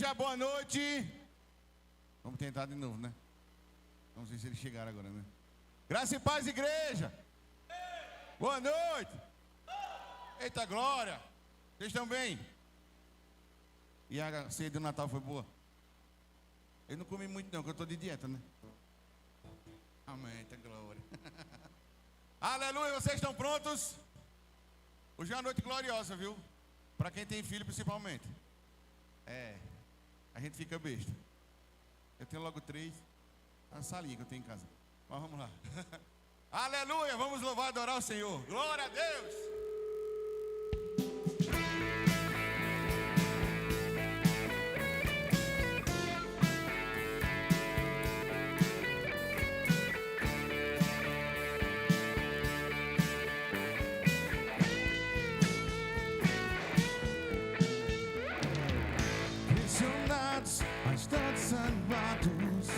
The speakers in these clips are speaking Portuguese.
igreja, boa noite. Vamos tentar de novo, né? Vamos ver se eles chegaram agora, né? Graça e paz, igreja. Boa noite. Eita glória. Vocês estão bem? E a ceia do Natal foi boa? Eu não comi muito não, porque eu estou de dieta, né? Amém, eita glória. Aleluia, vocês estão prontos? Hoje é uma noite gloriosa, viu? Para quem tem filho principalmente. A gente fica besta. Eu tenho logo 3. A salinha que eu tenho em casa. Mas vamos lá. Aleluia, vamos louvar e adorar o Senhor. Glória a Deus. Pressionados, mas não desanimados,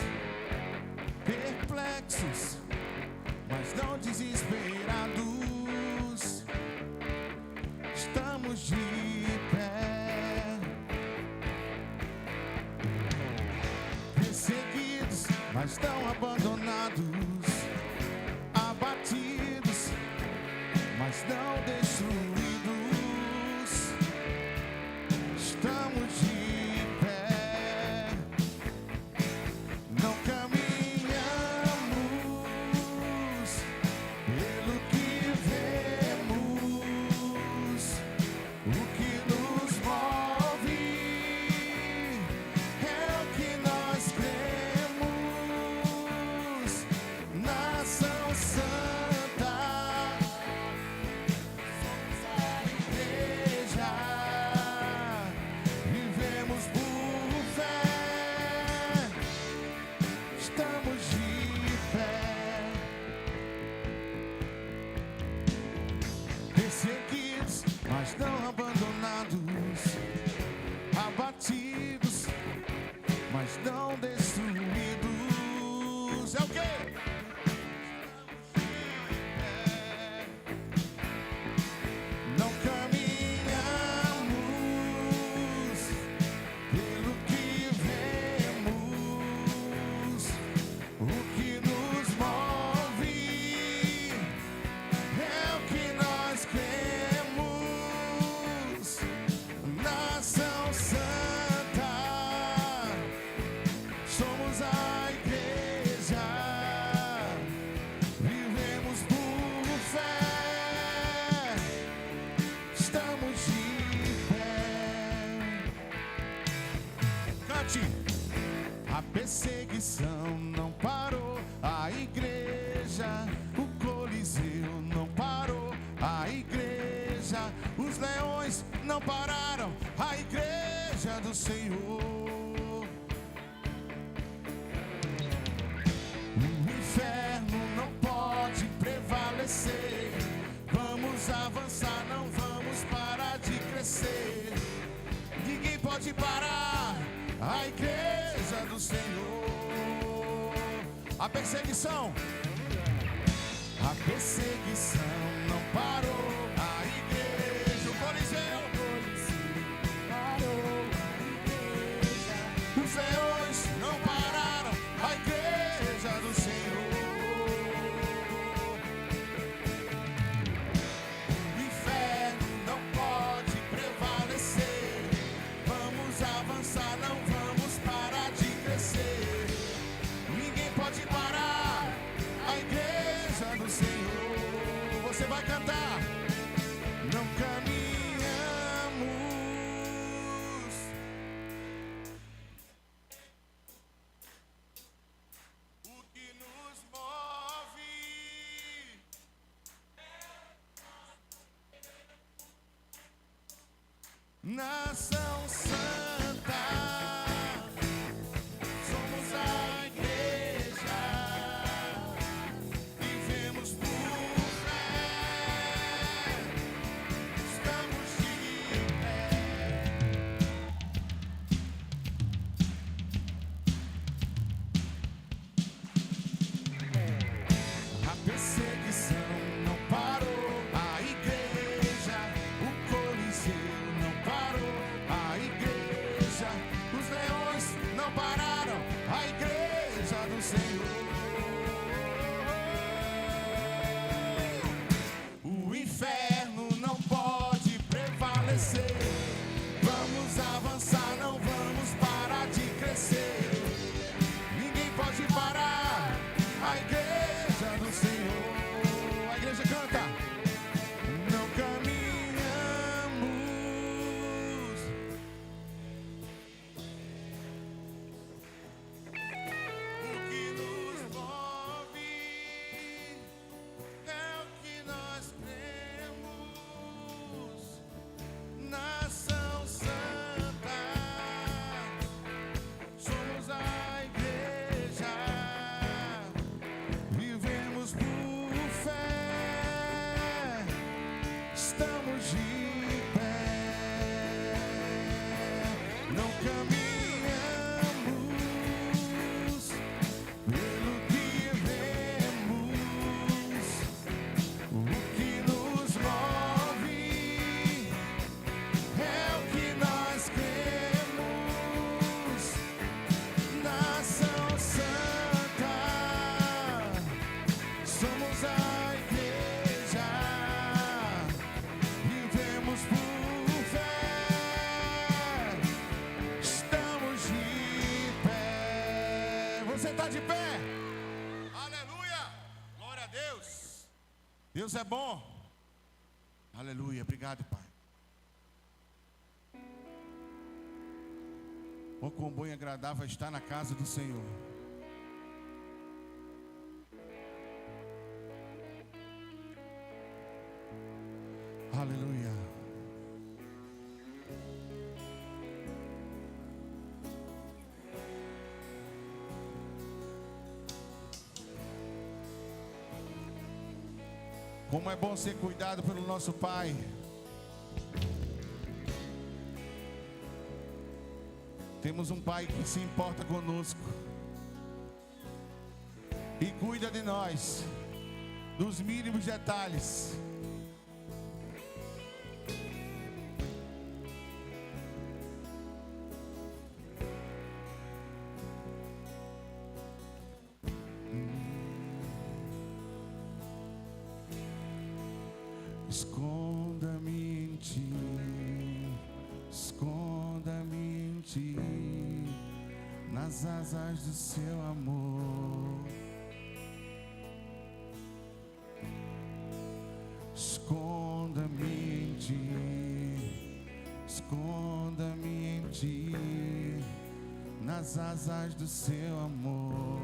perplexos, mas não desesperados. Estamos de pé, perseguidos, mas não abandonados, abatidos, mas não destruídos. Estamos de pé, não caminhamos pelo que vemos. O que nos move é o que nós cremos. Nação Santa, somos a igreja, vivemos por fé, estamos de pé, perseguidos, mas não abandonados, abatidos, mas não destruídos. É o quê? Não caminhamos pelo que vemos. O que nos move é o que nós cremos. Nação Santa, somos a igreja, vivemos por fé, estamos de pé. Cante. A perseguição não parou, a igreja, o Coliseu não parou, a igreja, os leões não pararam, a igreja do Senhor. O inferno não pode prevalecer. Vamos avançar, não vamos parar de crescer. Ninguém pode parar a igreja do Senhor. A perseguição não parou. A igreja, o Coliseu parou. Os leões não pararam. A igreja do Senhor. O inferno não pode prevalecer. Vamos avançar, não vamos parar de crescer. Ninguém pode parar a igreja do Senhor. Você vai cantar. Não caminhamos. O que nos move Nação Santa, somos a igreja, vivemos por fé, estamos de pé. A perseguição não parou, a igreja, o Coliseu não parou, a somos a igreja, vivemos por fé, estamos de pé. Você está de pé? Aleluia! Glória a Deus! Deus é bom. Aleluia, obrigado, Pai. Oh, quão bom e agradável estar na casa do Senhor. Aleluia. Como é bom ser cuidado pelo nosso Pai. Temos um Pai que se importa conosco e cuida de nós, dos mínimos detalhes. Esconda-me em ti, esconda-me em ti, nas asas do seu amor. Esconda-me em ti, esconda-me em ti, nas asas do seu amor.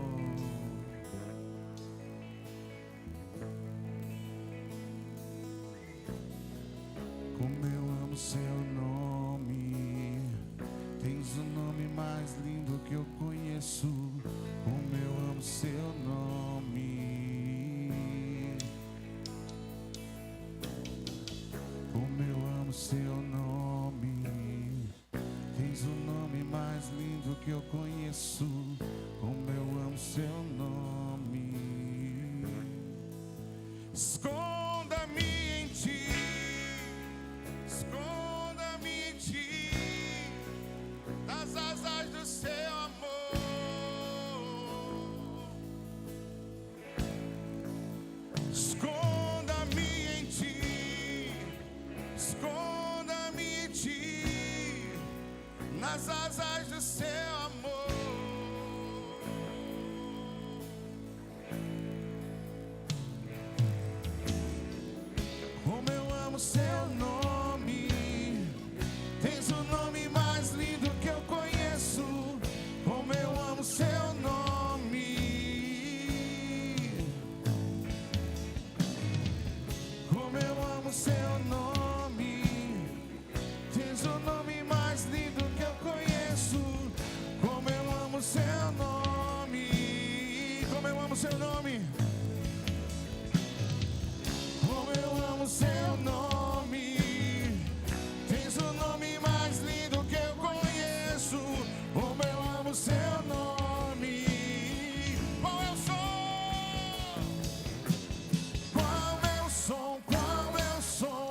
Como eu amo seu nome, tens o nome mais lindo que eu conheço. Como eu amo seu nome, como eu amo seu nome, tens o nome mais lindo que eu conheço. Como eu amo seu nome. Esconda-me em ti, esconda-me em ti, nas asas do seu amor. Esconda-me em ti, esconda-me em ti, nas asas do seu amor. Como eu amo seu nome, tens o nome mais lindo que eu conheço. Como eu amo seu nome, como eu amo seu nome, tens o nome mais lindo que eu conheço. Como eu amo seu nome, como eu amo seu nome, como eu amo seu nome, tens o nome mais lindo que eu conheço. Como eu amo seu nome. Qual é o som? Qual é o som? Qual é o som?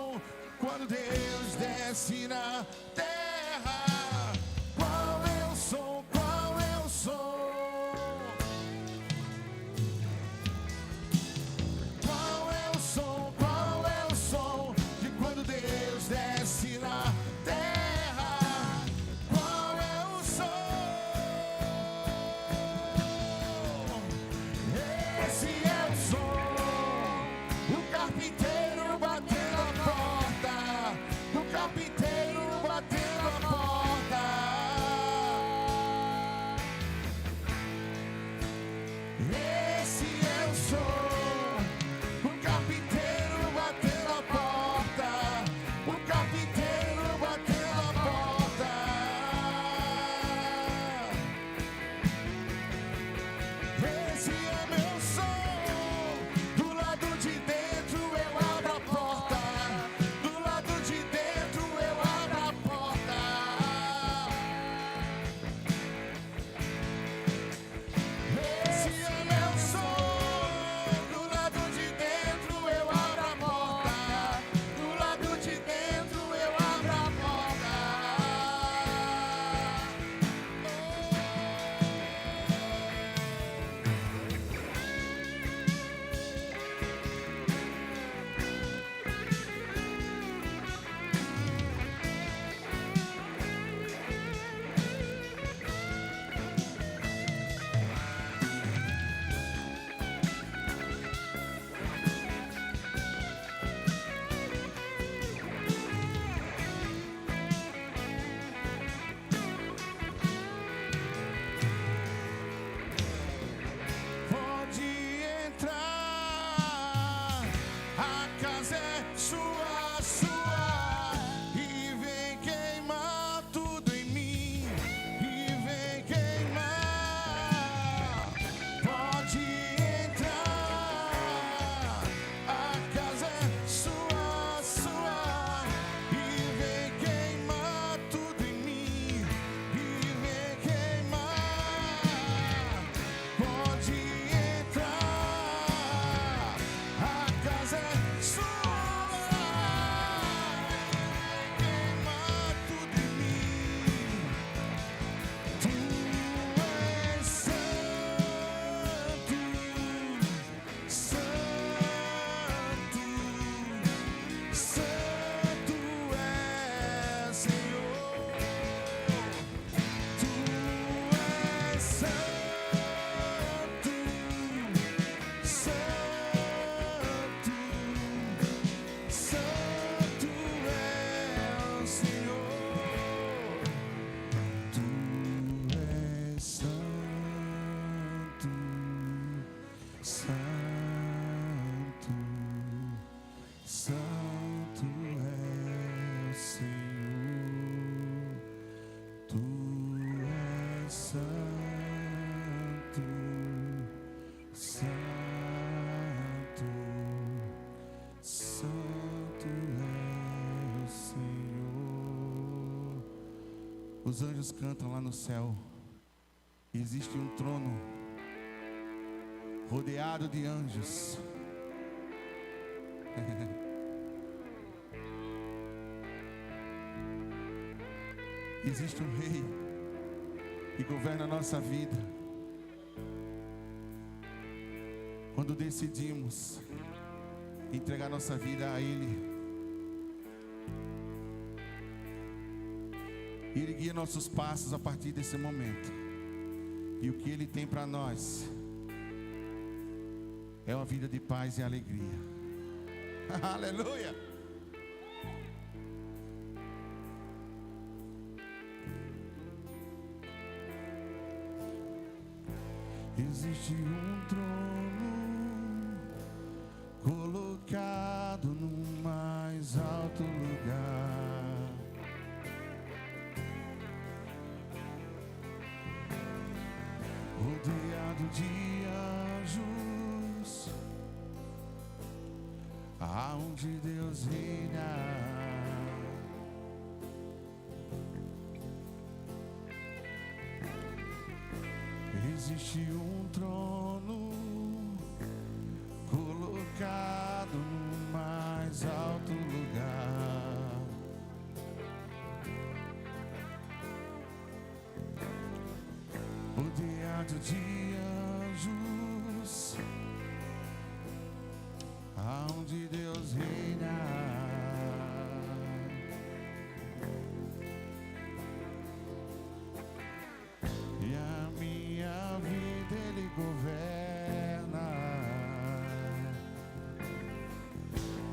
Santo é o Senhor, Tu és santo, santo, santo é o Senhor. Os anjos cantam lá no céu. Existe um trono rodeado de anjos. Existe um rei que governa a nossa vida. Quando decidimos entregar nossa vida a Ele, Ele guia nossos passos a partir desse momento. E o que Ele tem para nós é uma vida de paz e alegria. Aleluia! Existe um trono colocado no mais alto lugar. Rodeado de anjos, aonde Deus reina. Existe um trono colocado no mais alto lugar. Rodeado de anjos, aonde Deus reina. E a minha vida Ele governa.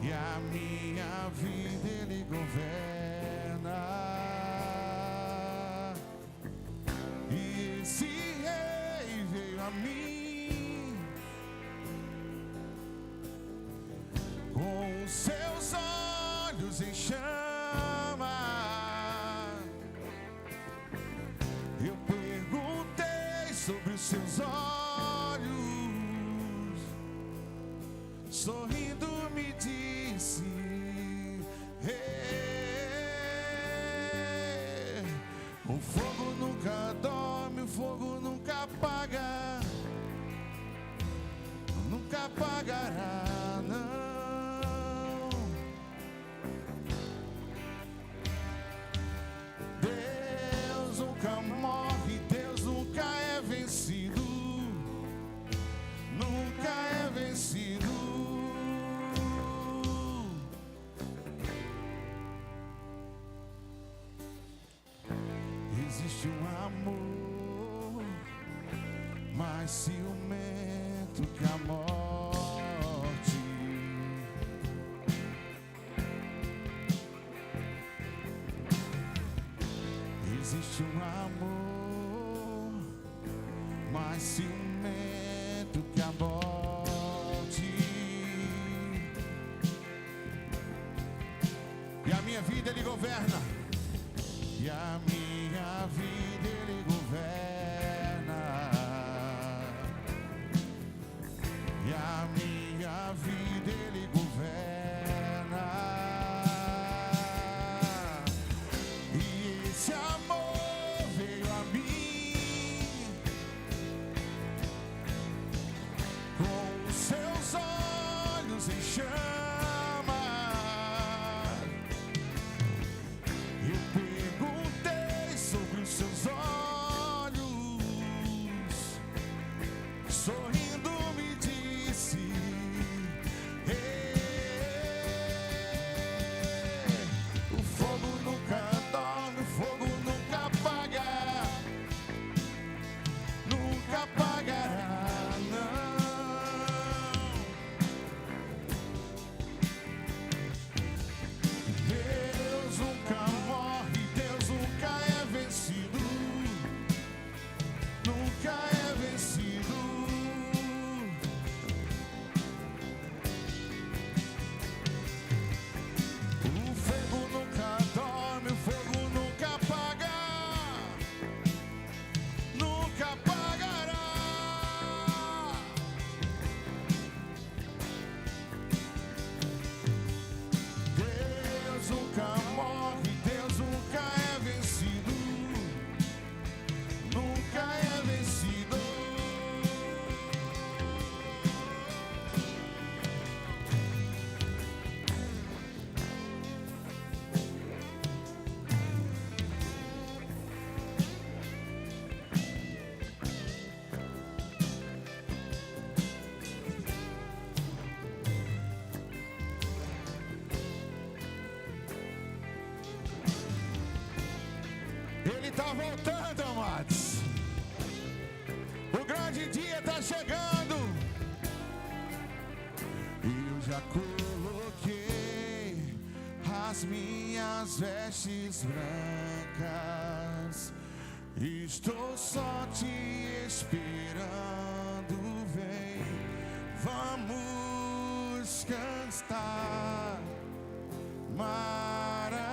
E a minha vida Ele governa. E esse rei veio a mim com os seus olhos em chama. Eu perguntei sobre os seus olhos, sorrindo me disse: o fogo nunca dorme, o fogo nunca apaga, nunca apagará, não. Deus nunca morre, Deus nunca é vencido, nunca é vencido. Existe um amor mais ciumento que a morte. Existe um amor mais ciumento que a morte. E a minha vida Ele governa. E a minha vida Ele governa. E a minha vida Ele governa. E esse amor veio a mim com os seus olhos em chama. Seus olhos, sorrindo me disse: o fogo nunca dorme, o fogo nunca apaga, nunca apagará, não. já coloquei as minhas vestes brancas. Estou só te esperando, vem, vamos cantar. Maranata,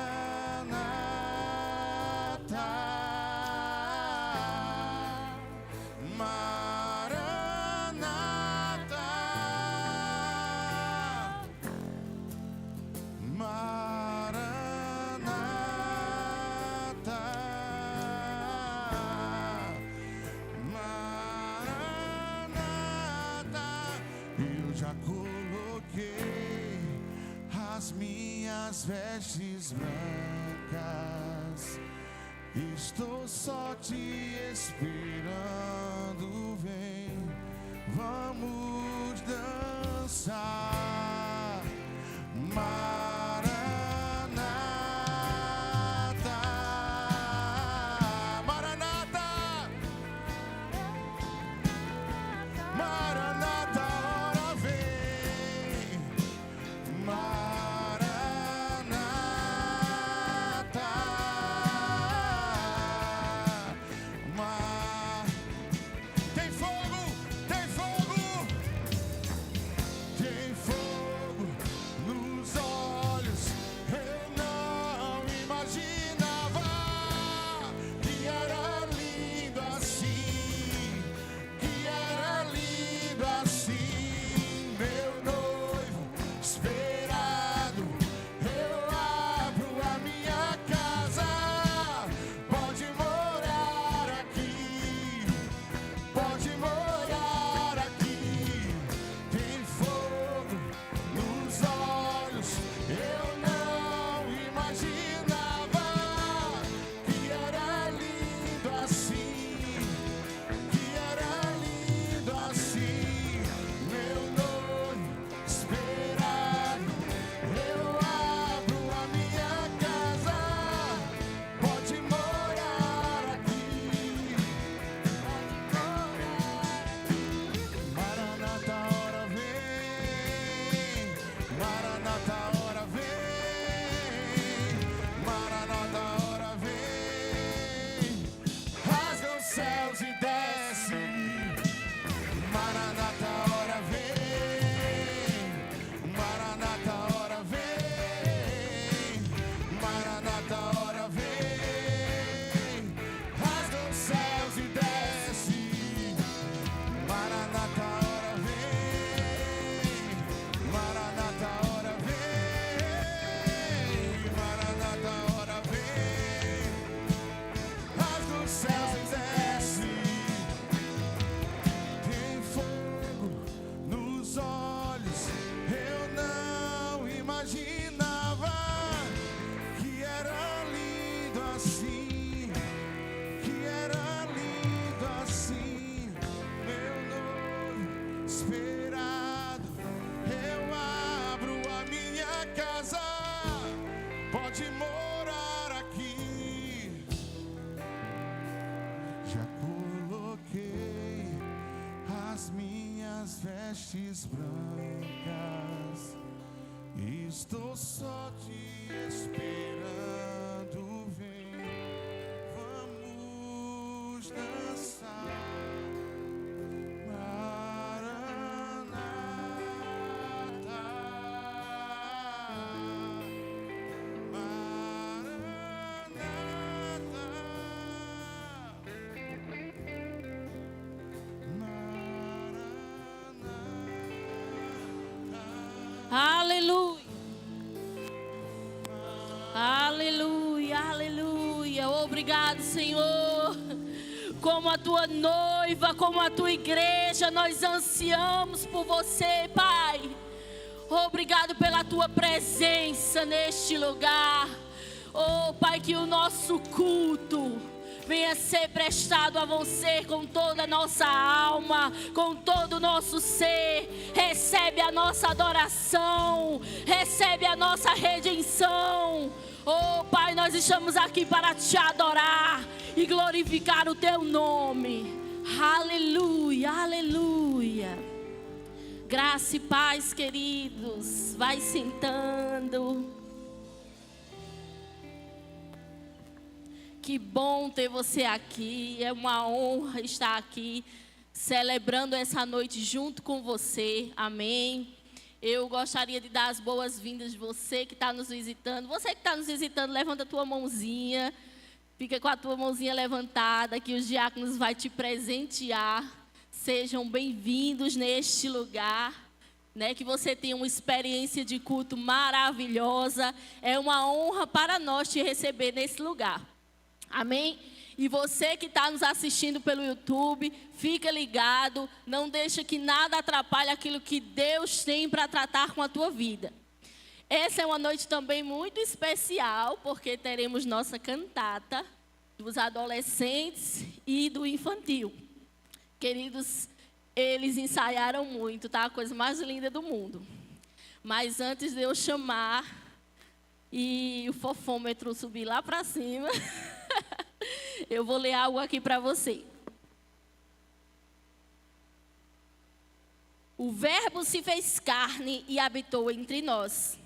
Maranata, Maranata, Maranata. Eu já coloquei as minhas vestes brancas. Estou só te esperando, vem, vamos dançar. Maranata, Maranata, Maranata, ora vem. Maranata, tem fogo, tem fogo, tem fogo nos olhos. Eu não imaginava que era lindo assim, que era lindo assim, meu noivo esperado. Eu abro a minha casa, pode morar aqui, pode morar aqui. Tem fogo nos olhos, eu não imaginava que era lindo assim, que era lindo assim, meu noivo esperado. Eu abro a minha casa, pode morar aqui, pode morar aqui. Maranata, ora vem, Maranata, ora vem, Maranata, ora vem. Rasga os céus e desce. Maranata, ora vem, Maranata, ora vem, Maranata, ora vem. Rasga os céus e desce. Maranata, ora vem, Maranata, ora vem, Maranata, ora vem. Rasga os céus e desce. Tem fogo nos olhos, eu não imaginava que era lindo assim, que era lindo assim, meu noivo esperado. Eu abro a minha casa, pode morar aqui. Já coloquei as minhas vestes brancas. Estou só te esperando, vem, vamos dançar. Maranata, Aleluia. Aleluia, aleluia. Obrigado, Senhor. Como a tua noiva, como a tua igreja, nós ansiamos por você, Pai. Obrigado pela tua presença neste lugar. Oh, Pai, que o nosso culto venha ser prestado a você com toda a nossa alma, com todo o nosso ser. Recebe a nossa adoração, recebe a nossa redenção. Oh, Pai, nós estamos aqui para te adorar e glorificar o teu nome. Aleluia, aleluia. Graça e paz, queridos. Vai sentando. Que bom ter você aqui. É uma honra estar aqui celebrando essa noite junto com você. Amém. Eu gostaria de dar as boas-vindas de você que está nos visitando. Você que está nos visitando, levanta a tua mãozinha. Fica com a tua mãozinha levantada, que os diáconos vão te presentear. Sejam bem-vindos neste lugar. Que você tenha uma experiência de culto maravilhosa. É uma honra para nós te receber nesse lugar. Amém? E você que está nos assistindo pelo YouTube, fica ligado, não deixa que nada atrapalhe aquilo que Deus tem para tratar com a tua vida. Essa é uma noite também muito especial, porque teremos nossa cantata dos adolescentes e do infantil. Queridos, eles ensaiaram muito, tá? A coisa mais linda do mundo. Mas antes de eu chamar e o fofômetro subir lá para cima... Eu vou ler algo aqui para você. O Verbo se fez carne e habitou entre nós.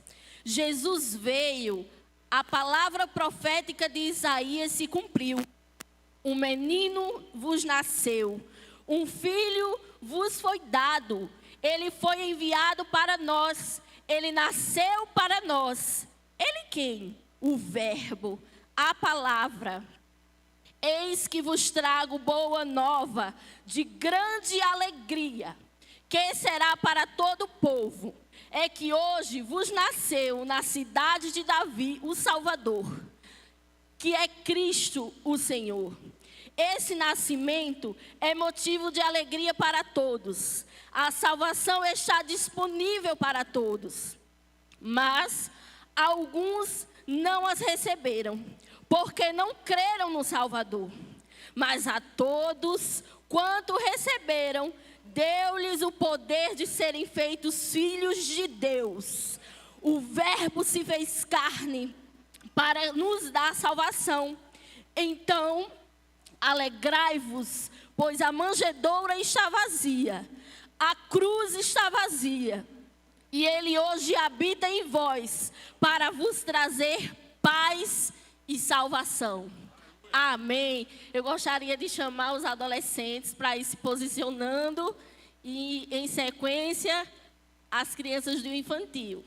Jesus veio, a palavra profética de Isaías se cumpriu. Um menino vos nasceu, um filho vos foi dado. Ele foi enviado para nós, ele nasceu para nós. Ele quem? O Verbo, a palavra. Eis que vos trago boa nova, de grande alegria, que será para todo o povo. É que hoje vos nasceu na cidade de Davi o Salvador, que é Cristo o Senhor. Esse nascimento é motivo de alegria para todos. A salvação está disponível para todos. Mas alguns não as receberam, porque não creram no Salvador. Mas a todos quanto receberam, deu-lhes o poder de serem feitos filhos de Deus. O Verbo se fez carne para nos dar salvação. Então, alegrai-vos, pois a manjedoura está vazia, a cruz está vazia, e Ele hoje habita em vós, para vos trazer paz e salvação. Amém. Eu gostaria de chamar os adolescentes para ir se posicionando e, em sequência, as crianças do infantil.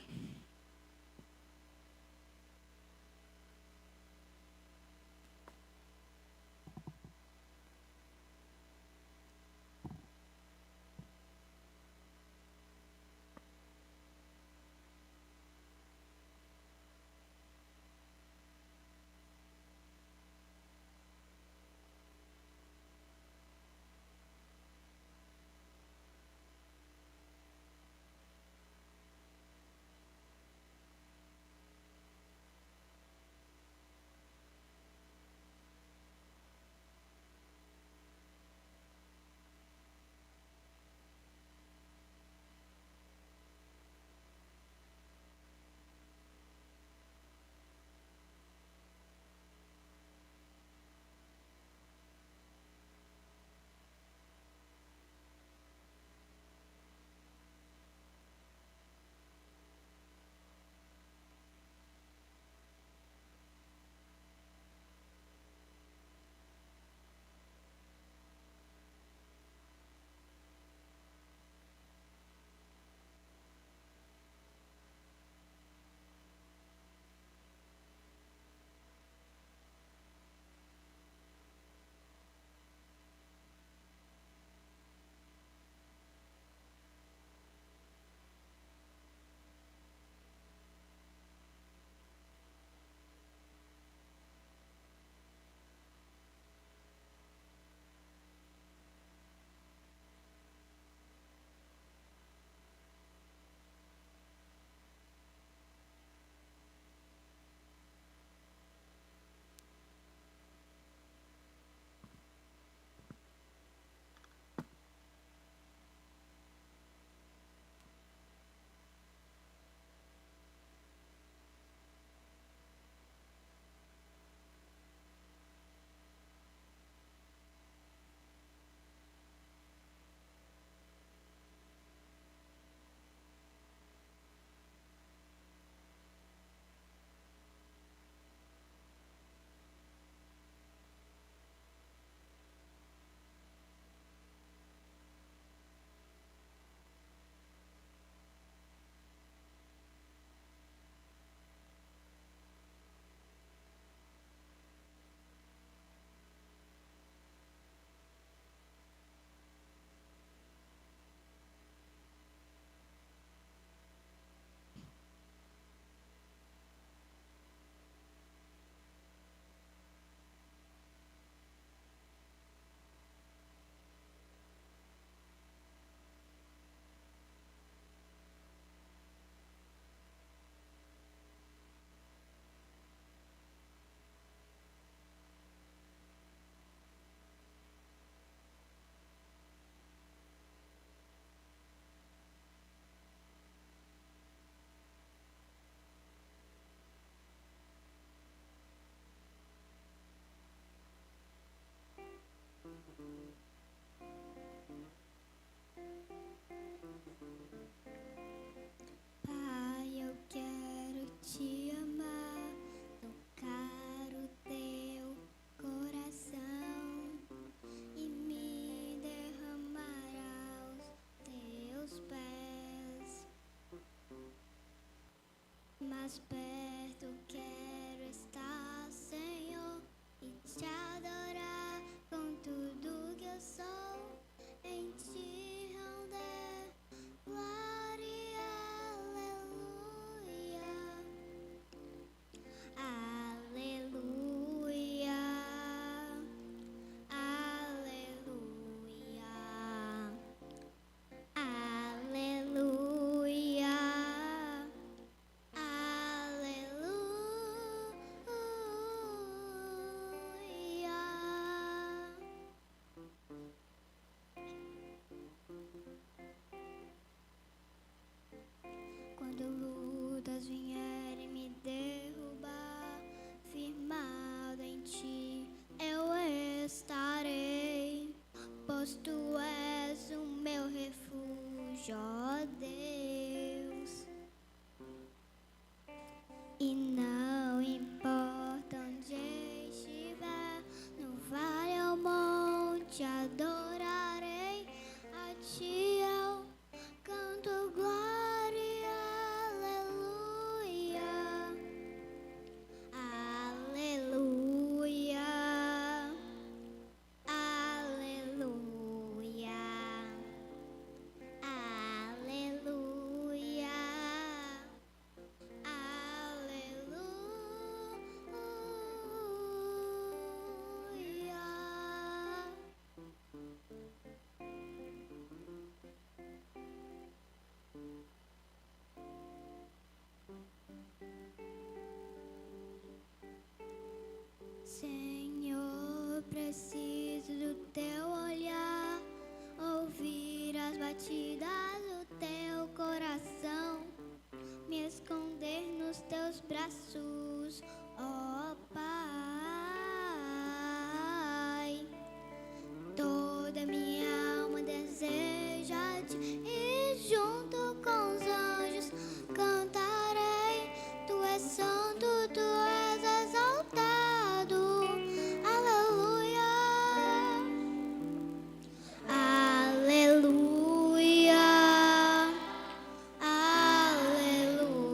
mais perto quero estar, Senhor, e te adorar com tudo que eu sou, em ti render glória, aleluia, aleluia, aleluia, aleluia, quando lutas vierem me derrubar, firmado em ti eu estarei, pois tu és o meu refúgio, ó Deus. E não importa onde estiver, no vale ou monte, adorarei a ti eu canto glória, aleluia, aleluia, aleluia, aleluia, aleluia. Senhor, preciso do teu olhar, ouvir as batidas do teu coração, me esconder nos teus braços, ó Pai. Toda minha alma deseja-te e junto com os anjos cantarei, tu és santo, tu és exaltado, aleluia, aleluia, aleluia, aleluia,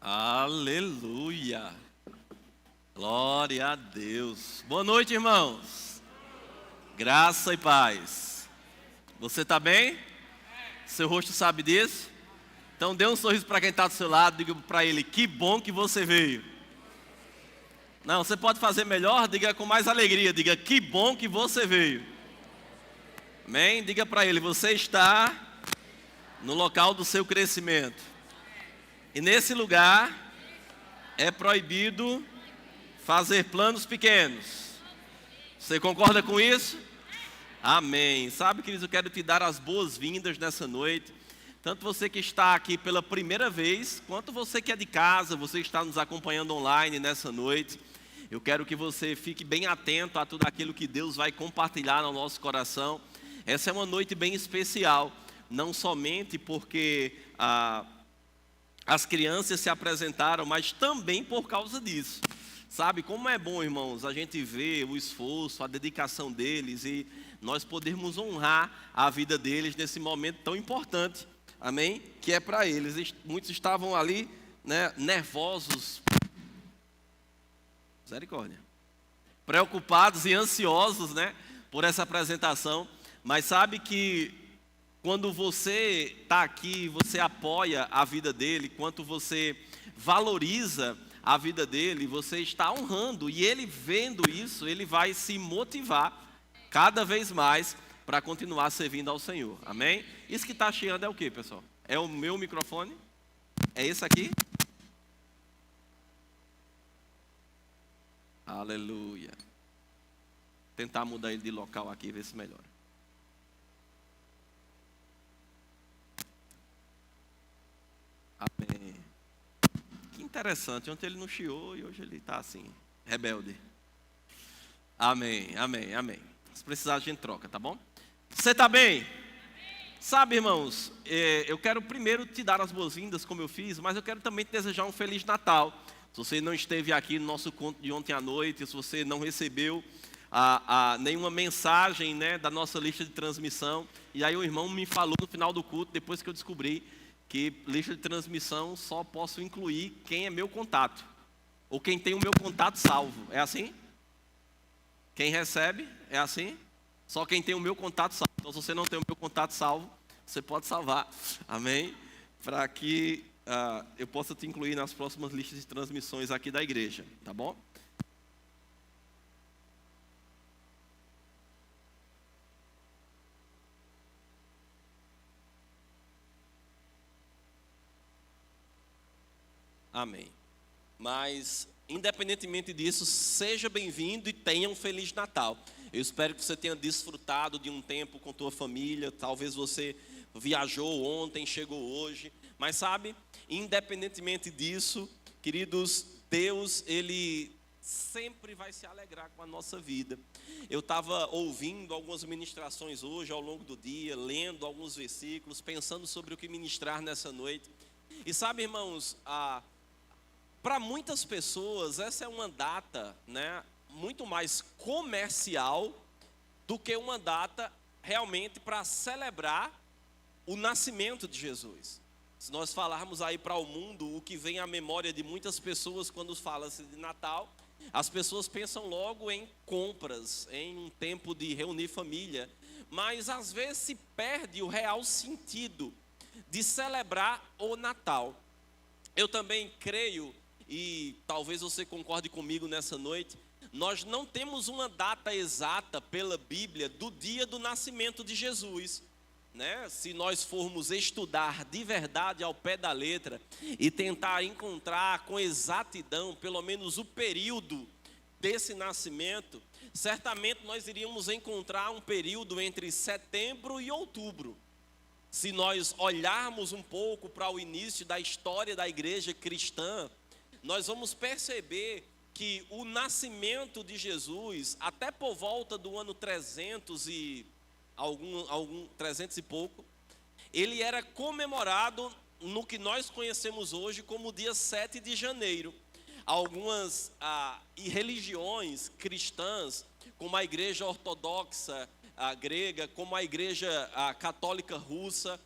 Aleluia! Glória a Deus. Boa noite, irmãos. Graça e paz. Você está bem? Seu rosto sabe disso? Então dê um sorriso para quem está do seu lado, diga para ele, que bom que você veio. Não, você pode fazer melhor, diga com mais alegria, diga, que bom que você veio. Amém? Diga para ele, você está no local do seu crescimento. E nesse lugar é proibido fazer planos pequenos. Você concorda com isso? Amém. Sabe, queridos, eu quero te dar as boas-vindas nessa noite. Tanto você que está aqui pela primeira vez, quanto você que é de casa, você que está nos acompanhando online nessa noite. Eu quero que você fique bem atento a tudo aquilo que Deus vai compartilhar no nosso coração. Essa é uma noite bem especial, não somente porque as crianças se apresentaram, mas também por causa disso. Sabe, como é bom, irmãos, a gente ver o esforço, a dedicação deles e nós podermos honrar a vida deles nesse momento tão importante amém? Que é para eles. Muitos estavam ali, né, nervosos, misericórdia, preocupados e ansiosos, né, por essa apresentação. Mas sabe que quando você está aqui, você apoia a vida dele, quando você valoriza a vida dele, você está honrando, e ele vendo isso, ele vai se motivar cada vez mais para continuar servindo ao Senhor, amém? Isso que está chiando é o que, pessoal? É o meu microfone? É esse aqui? Aleluia. Tentar mudar ele de local aqui e ver se melhora. Amém. Que interessante, ontem ele não chiou e hoje ele está assim, rebelde. Amém, amém, amém. Se precisar a gente troca, tá bom? Você está bem? Sabe, irmãos, eu quero primeiro te dar as boas-vindas, como eu fiz, mas eu quero também te desejar um Feliz Natal. Se você não esteve aqui no nosso culto de ontem à noite, se você não recebeu nenhuma mensagem, né, da nossa lista de transmissão, e aí o irmão me falou no final do culto, depois que eu descobri que lista de transmissão só posso incluir quem é meu contato, ou quem tem o meu contato salvo. É assim? Quem recebe, é assim? Só quem tem o meu contato salvo. Então, se você não tem o meu contato salvo, você pode salvar, amém? Para que eu possa te incluir nas próximas listas de transmissões aqui da igreja, tá bom? Amém. Mas, independentemente disso, seja bem-vindo e tenha um Feliz Natal. Eu espero que você tenha desfrutado de um tempo com tua família. Talvez você viajou ontem, chegou hoje. Mas sabe, independentemente disso, queridos, Deus, Ele sempre vai se alegrar com a nossa vida. Eu estava ouvindo algumas ministrações hoje, ao longo do dia, lendo alguns versículos, pensando sobre o que ministrar nessa noite. E sabe, irmãos, para muitas pessoas, essa é uma data, né, muito mais comercial do que uma data realmente para celebrar o nascimento de Jesus. Se nós falarmos aí para o mundo, o que vem à memória de muitas pessoas quando fala-se de Natal, as pessoas pensam logo em compras, em um tempo de reunir família, mas às vezes se perde o real sentido de celebrar o Natal. Eu também creio, e talvez você concorde comigo nessa noite, nós não temos uma data exata pela Bíblia do dia do nascimento de Jesus, né? Se nós formos estudar de verdade ao pé da letra e tentar encontrar com exatidão pelo menos o período desse nascimento, certamente nós iríamos encontrar um período entre setembro e outubro. Se nós olharmos um pouco para o início da história da igreja cristã, nós vamos perceber que o nascimento de Jesus, até por volta do ano 300 e 300 e pouco, ele era comemorado no que nós conhecemos hoje como dia 7 de janeiro. Algumas religiões cristãs, como a igreja ortodoxa grega, como a igreja católica russa,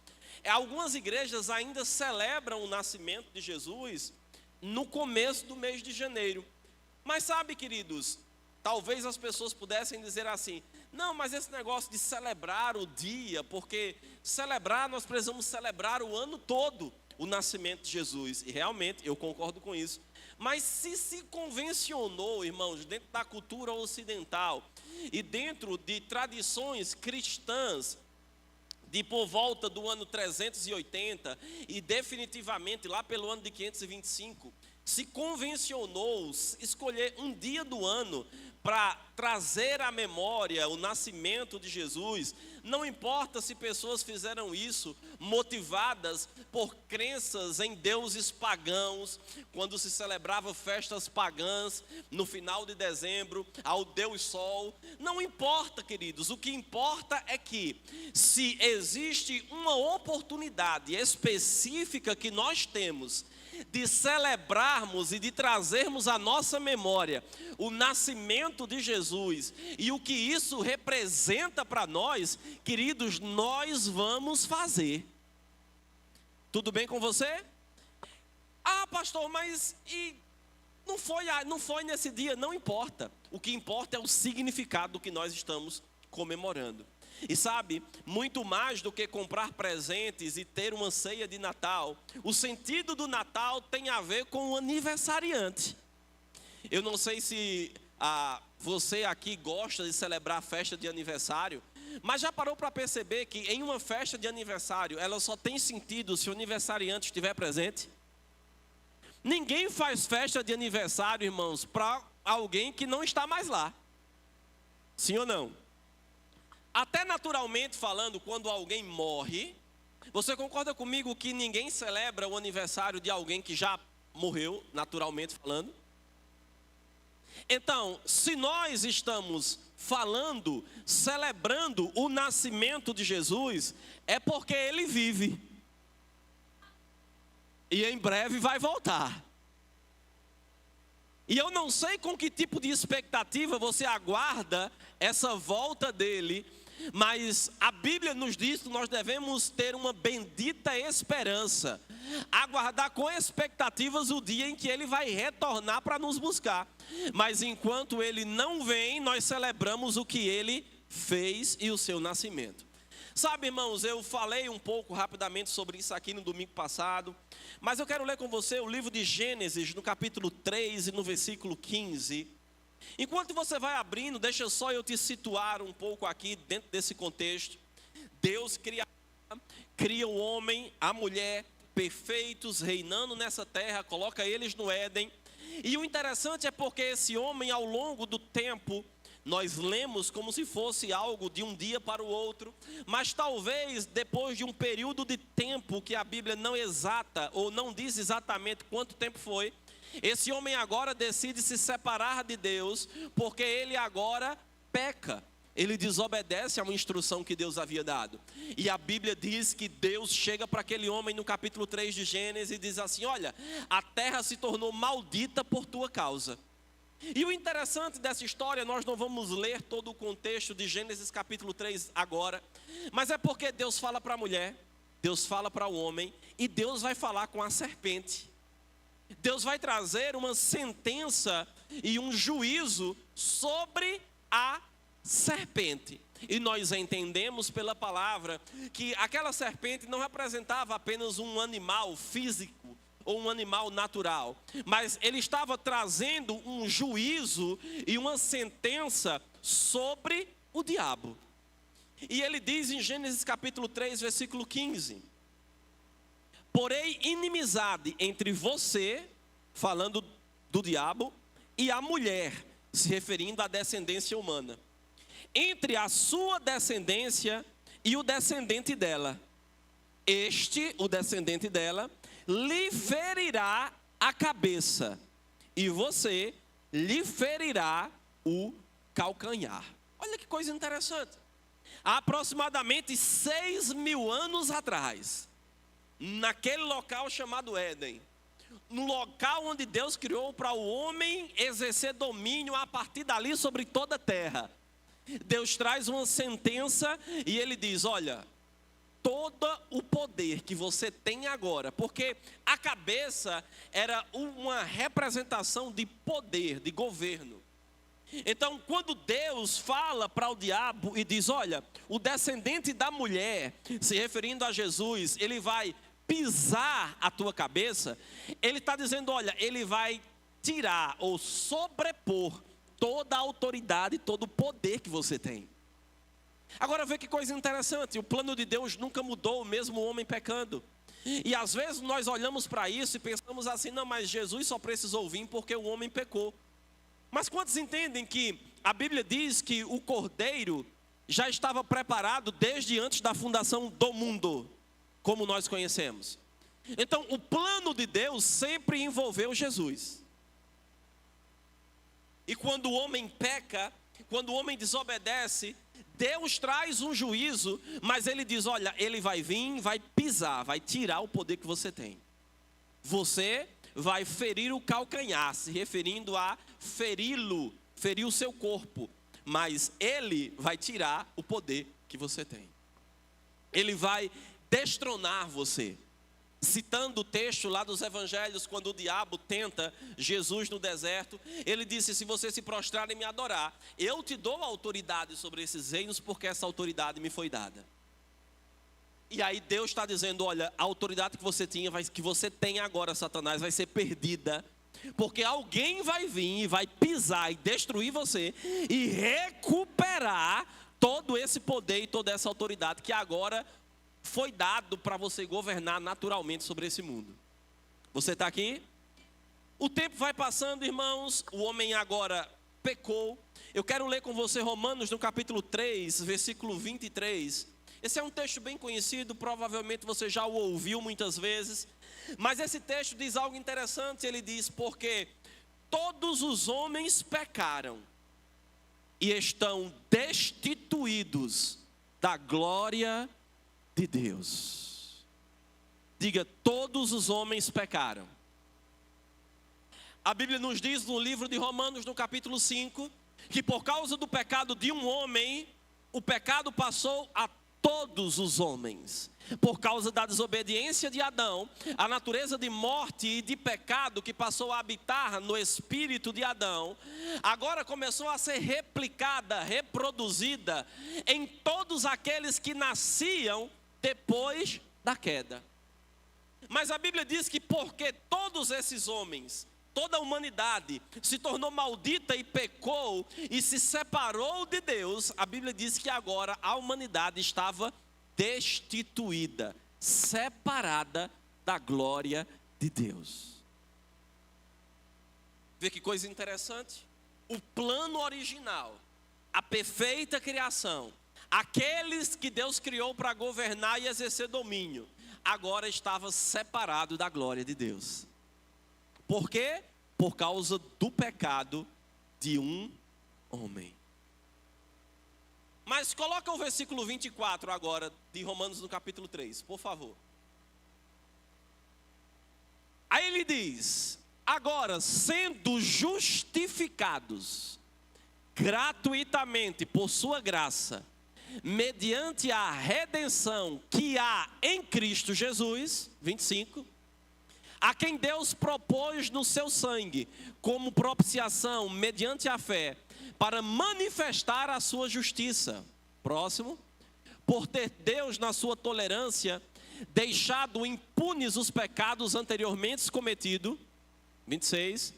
algumas igrejas ainda celebram o nascimento de Jesus no começo do mês de janeiro. Mas sabe, queridos, talvez as pessoas pudessem dizer assim: não, mas esse negócio de celebrar o dia, porque celebrar, nós precisamos celebrar o ano todo o nascimento de Jesus. E realmente, eu concordo com isso. Mas se convencionou, irmãos, dentro da cultura ocidental e dentro de tradições cristãs, de por volta do ano 380 e definitivamente lá pelo ano de 525, se convencionou escolher um dia do ano para trazer à memória o nascimento de Jesus. Não importa se pessoas fizeram isso motivadas por crenças em deuses pagãos, quando se celebrava festas pagãs no final de dezembro ao Deus Sol. Não importa, queridos, o que importa é que se existe uma oportunidade específica que nós temos de celebrarmos e de trazermos à nossa memória o nascimento de Jesus e o que isso representa para nós, queridos, nós vamos fazer. Tudo bem com você? Ah, pastor, mas não foi nesse dia, não importa. O que importa é o significado do que nós estamos comemorando. E sabe, muito mais do que comprar presentes e ter uma ceia de Natal, o sentido do Natal tem a ver com o aniversariante. Eu não sei se você aqui gosta de celebrar a festa de aniversário, mas já parou para perceber que em uma festa de aniversário, ela só tem sentido se o aniversariante estiver presente? Ninguém faz festa de aniversário, irmãos, para alguém que não está mais lá. Sim ou não? Até naturalmente falando, quando alguém morre, você concorda comigo que ninguém celebra o aniversário de alguém que já morreu, naturalmente falando? Então, se nós estamos falando, celebrando o nascimento de Jesus, é porque ele vive. E em breve vai voltar. E eu não sei com que tipo de expectativa você aguarda essa volta dele, mas a Bíblia nos diz que nós devemos ter uma bendita esperança, aguardar com expectativas o dia em que ele vai retornar para nos buscar. Mas enquanto ele não vem, nós celebramos o que ele fez e o seu nascimento. Sabe, irmãos, eu falei um pouco rapidamente sobre isso aqui no domingo passado, mas eu quero ler com você o livro de Gênesis, no capítulo 3 e no versículo 15. Enquanto você vai abrindo, deixa só eu te situar um pouco aqui dentro desse contexto. Deus cria o homem, a mulher, perfeitos, reinando nessa terra, coloca eles no Éden. E o interessante é porque esse homem, ao longo do tempo, nós lemos como se fosse algo de um dia para o outro, mas talvez depois de um período de tempo que a Bíblia não exata, ou não diz exatamente quanto tempo foi, esse homem agora decide se separar de Deus, porque ele agora peca. Ele desobedece a uma instrução que Deus havia dado. E a Bíblia diz que Deus chega para aquele homem no capítulo 3 de Gênesis e diz assim: olha, a terra se tornou maldita por tua causa. E o interessante dessa história, nós não vamos ler todo o contexto de Gênesis capítulo 3 agora, mas é porque Deus fala para a mulher, Deus fala para o homem, e Deus vai falar com a serpente. Deus vai trazer uma sentença e um juízo sobre a serpente. E nós entendemos pela palavra que aquela serpente não representava apenas um animal físico ou um animal natural, mas ele estava trazendo um juízo e uma sentença sobre o diabo. E ele diz em Gênesis capítulo 3, versículo 15: porém inimizade entre você, falando do diabo, e a mulher, se referindo à descendência humana, entre a sua descendência e o descendente dela. Este, o descendente dela, lhe ferirá a cabeça, e você lhe ferirá o calcanhar. Olha que coisa interessante. Há aproximadamente 6.000 anos atrás, naquele local chamado Éden, no local onde Deus criou para o homem exercer domínio a partir dali sobre toda a terra, Deus traz uma sentença e ele diz: olha, todo o poder que você tem agora, porque a cabeça era uma representação de poder, de governo. Então, quando Deus fala para o diabo e diz: olha, o descendente da mulher, se referindo a Jesus, ele vai pisar a tua cabeça, ele está dizendo: olha, ele vai tirar ou sobrepor toda a autoridade, todo o poder que você tem. Agora vê que coisa interessante, o plano de Deus nunca mudou, mesmo o homem pecando. E às vezes nós olhamos para isso e pensamos assim: não, mas Jesus só precisou vir porque o homem pecou. Mas quantos entendem que a Bíblia diz que o Cordeiro já estava preparado desde antes da fundação do mundo, como nós conhecemos? Então o plano de Deus sempre envolveu Jesus. E quando o homem peca, quando o homem desobedece, Deus traz um juízo, mas ele diz: olha, ele vai vir, vai pisar, vai tirar o poder que você tem. Você vai ferir o calcanhar, se referindo a feri-lo, ferir o seu corpo. Mas ele vai tirar o poder que você tem. Ele vai destronar você. citando o texto lá dos evangelhos, quando o diabo tenta Jesus no deserto, ele disse: se você se prostrar e me adorar, eu te dou autoridade sobre esses reinos, porque essa autoridade me foi dada. E aí Deus está dizendo: olha, a autoridade que você tinha, que você tem agora, Satanás, vai ser perdida, porque alguém vai vir e vai pisar e destruir você e recuperar todo esse poder e toda essa autoridade que agora foi dado para você governar naturalmente sobre esse mundo. Você está aqui? O tempo vai passando, irmãos, o homem agora pecou. Eu quero ler com você Romanos no capítulo 3, versículo 23. Esse é um texto bem conhecido, provavelmente você já o ouviu muitas vezes. Mas esse texto diz algo interessante, ele diz: porque todos os homens pecaram e estão destituídos da glória de Deus. Diga: todos os homens pecaram. A Bíblia nos diz no livro de Romanos, no capítulo 5, que por causa do pecado de um homem, o pecado passou a todos os homens. Por causa da desobediência de Adão, a natureza de morte e de pecado que passou a habitar no espírito de Adão, agora começou a ser replicada, reproduzida em todos aqueles que nasciam depois da queda. Mas a Bíblia diz que porque todos esses homens, toda a humanidade se tornou maldita e pecou e se separou de Deus, a Bíblia diz que agora a humanidade estava destituída, separada da glória de Deus. Vê que coisa interessante? O plano original, a perfeita criação, aqueles que Deus criou para governar e exercer domínio, agora estava separado da glória de Deus. Por quê? Por causa do pecado de um homem. Mas coloca o versículo 24 agora, de Romanos no capítulo 3, por favor. Aí ele diz: agora, sendo justificados gratuitamente por sua graça, mediante a redenção que há em Cristo Jesus, 25, a quem Deus propôs no seu sangue, como propiciação, mediante a fé, para manifestar a sua justiça. Próximo. Por ter Deus, na sua tolerância, deixado impunes os pecados anteriormente cometidos. 26.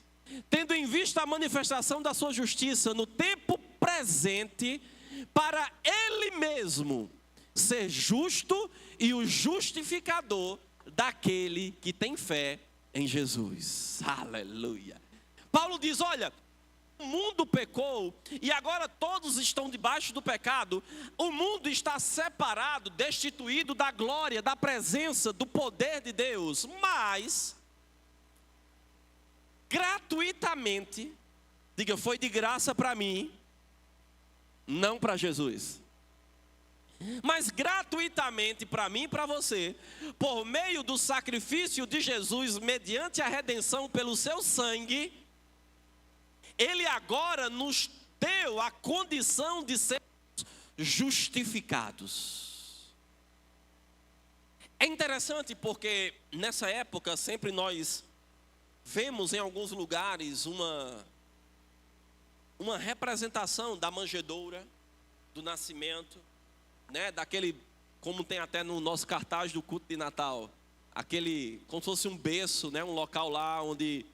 Tendo em vista a manifestação da sua justiça no tempo presente, para Ele mesmo ser justo e o justificador daquele que tem fé em Jesus. Aleluia. Paulo diz: olha, o mundo pecou e agora todos estão debaixo do pecado. O mundo está separado, destituído da glória, da presença, do poder de Deus. Mas, gratuitamente, diga, foi de graça para mim, não para Jesus. Mas gratuitamente para mim e para você, por meio do sacrifício de Jesus, mediante a redenção pelo seu sangue, Ele agora nos deu a condição de sermos justificados. É interessante porque nessa época sempre nós vemos em alguns lugares uma representação da manjedoura, do nascimento, né, daquele, como tem até no nosso cartaz do culto de Natal, aquele, como se fosse um berço, né, um local lá onde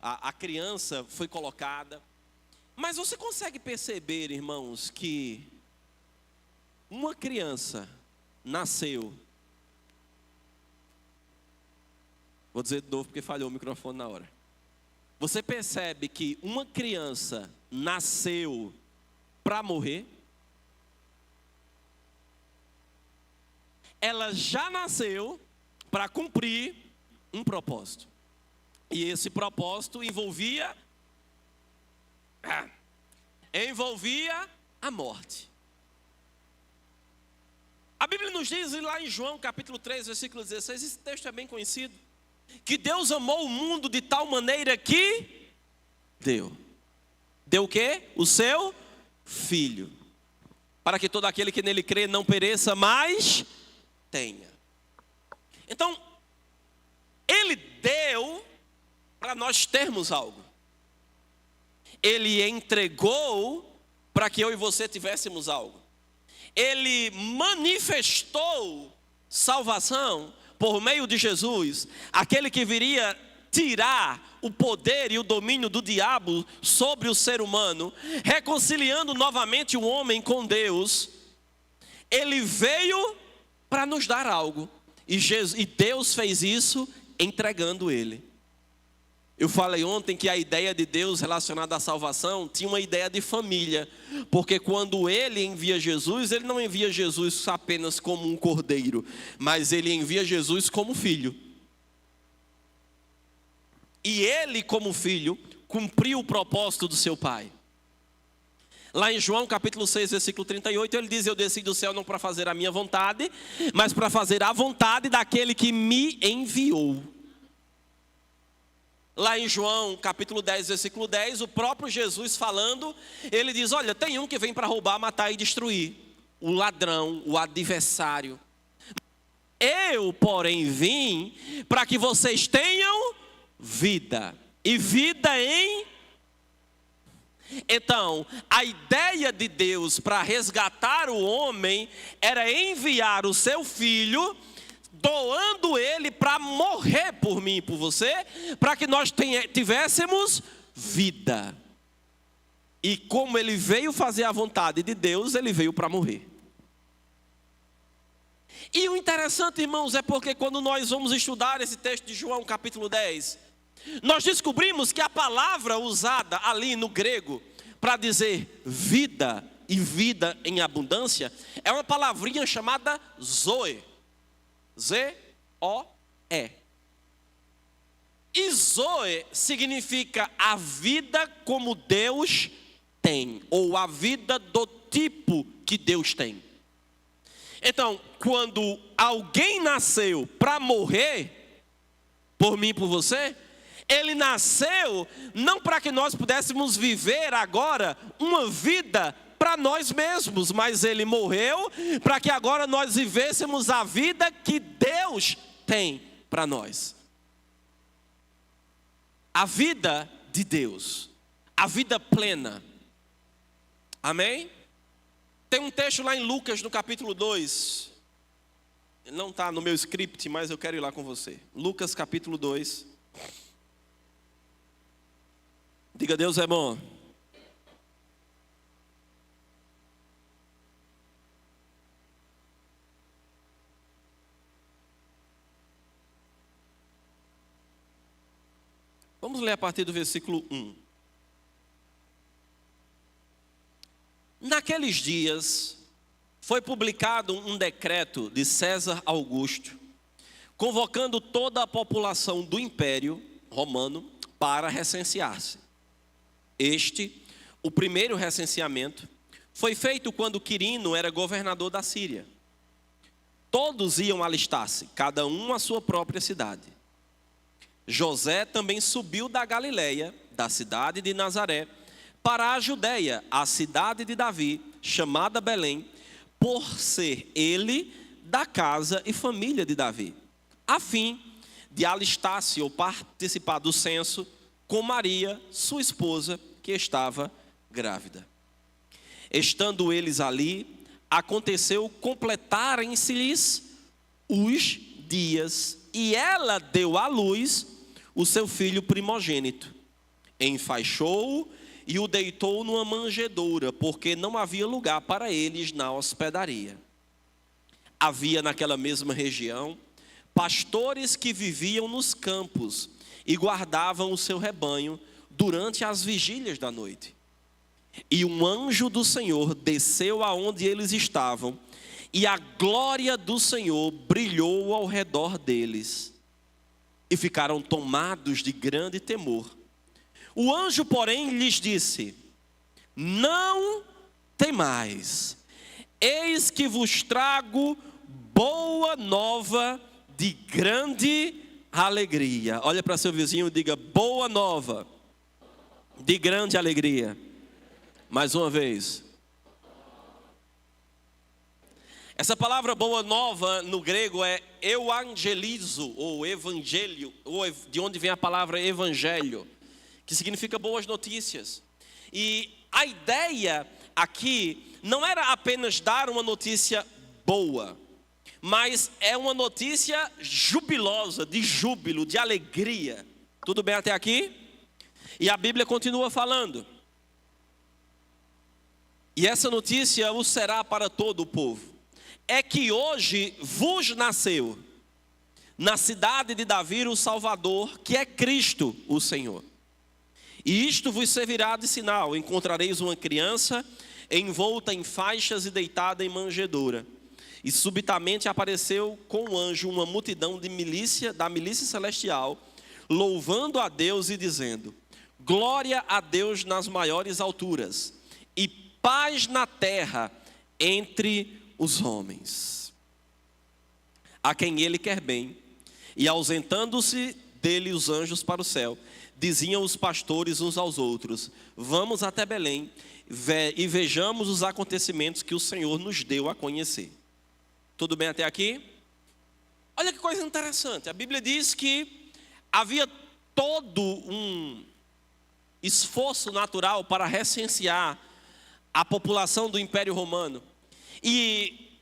a criança foi colocada. Mas você consegue perceber, irmãos, que uma criança nasceu. Vou dizer de novo porque falhou o microfone na hora. Você percebe que uma criança nasceu para morrer? Ela já nasceu para cumprir um propósito. E esse propósito envolvia a morte. A Bíblia nos diz lá em João capítulo 3, versículo 16, esse texto é bem conhecido, que Deus amou o mundo de tal maneira que deu o quê? O seu Filho, para que todo aquele que nele crê não pereça, mas tenha. Então, para nós termos algo. Ele entregou para que eu e você tivéssemos algo. Ele manifestou salvação por meio de Jesus, aquele que viria tirar o poder e o domínio do diabo sobre o ser humano, reconciliando novamente o homem com Deus. Ele veio para nos dar algo, e Deus fez isso entregando ele. Eu falei ontem que a ideia de Deus relacionada à salvação tinha uma ideia de família, porque quando ele envia Jesus, ele não envia Jesus apenas como um cordeiro, mas ele envia Jesus como filho. E ele, como filho, cumpriu o propósito do seu pai. Lá em João capítulo 6, versículo 38, ele diz: eu desci do céu não para fazer a minha vontade, mas para fazer a vontade daquele que me enviou. Lá em João capítulo 10, versículo 10, o próprio Jesus falando, ele diz: olha, tem um que vem para roubar, matar e destruir, o ladrão, o adversário. Eu, porém, vim para que vocês tenham vida, e vida em... Então, a ideia de Deus para resgatar o homem era enviar o seu filho, doando ele para morrer por mim e por você, para que nós tivéssemos vida. E como ele veio fazer a vontade de Deus, ele veio para morrer. E o interessante, irmãos, é porque quando nós vamos estudar esse texto de João capítulo 10, nós descobrimos que a palavra usada ali no grego para dizer vida e vida em abundância é uma palavrinha chamada Zoe. Z-O-E. E Zoe significa a vida como Deus tem, ou a vida do tipo que Deus tem. Então, quando alguém nasceu para morrer, por mim e por você, ele nasceu não para que nós pudéssemos viver agora uma vida para nós mesmos, mas ele morreu para que agora nós vivêssemos a vida que Deus tem para nós. A vida de Deus, a vida plena. Amém? Tem um texto lá em Lucas no capítulo 2. Não está no meu script, mas eu quero ir lá com você. Lucas capítulo 2. Diga: Deus é bom. Vamos ler a partir do versículo 1. Naqueles dias, foi publicado um decreto de César Augusto, convocando toda a população do Império Romano para recensear-se. O primeiro recenseamento, foi feito quando Quirino era governador da Síria. Todos iam alistar-se, cada um à sua própria cidade. José também subiu da Galileia, da cidade de Nazaré, para a Judeia, a cidade de Davi, chamada Belém, por ser ele da casa e família de Davi, a fim de alistar-se ou participar do censo com Maria, sua esposa, que estava grávida. Estando eles ali, aconteceu completarem-se-lhes os dias, e ela deu à luz o seu filho primogênito. Enfaixou-o e o deitou numa manjedoura, porque não havia lugar para eles na hospedaria. Havia naquela mesma região pastores que viviam nos campos e guardavam o seu rebanho durante as vigílias da noite. E um anjo do Senhor desceu aonde eles estavam, e a glória do Senhor brilhou ao redor deles, e ficaram tomados de grande temor. O anjo, porém, lhes disse: não temais, eis que vos trago boa nova de grande alegria. Olha para seu vizinho e diga: boa nova de grande alegria. Mais uma vez. Essa palavra boa nova no grego é euangelizo, ou evangelho, ou de onde vem a palavra evangelho, que significa boas notícias. E a ideia aqui não era apenas dar uma notícia boa, mas é uma notícia jubilosa, de júbilo, de alegria. Tudo bem até aqui? E a Bíblia continua falando. E essa notícia o será para todo o povo. É que hoje vos nasceu, na cidade de Davi, o Salvador, que é Cristo, o Senhor. E isto vos servirá de sinal: encontrareis uma criança envolta em faixas e deitada em manjedoura. E subitamente apareceu com o anjo uma multidão da milícia celestial, louvando a Deus e dizendo: glória a Deus nas maiores alturas, e paz na terra entre os homens, a quem ele quer bem. E ausentando-se dele os anjos para o céu, diziam os pastores uns aos outros: vamos até Belém e vejamos os acontecimentos que o Senhor nos deu a conhecer. Tudo bem até aqui? Olha que coisa interessante. A Bíblia diz que havia todo um esforço natural para recensear a população do Império Romano. E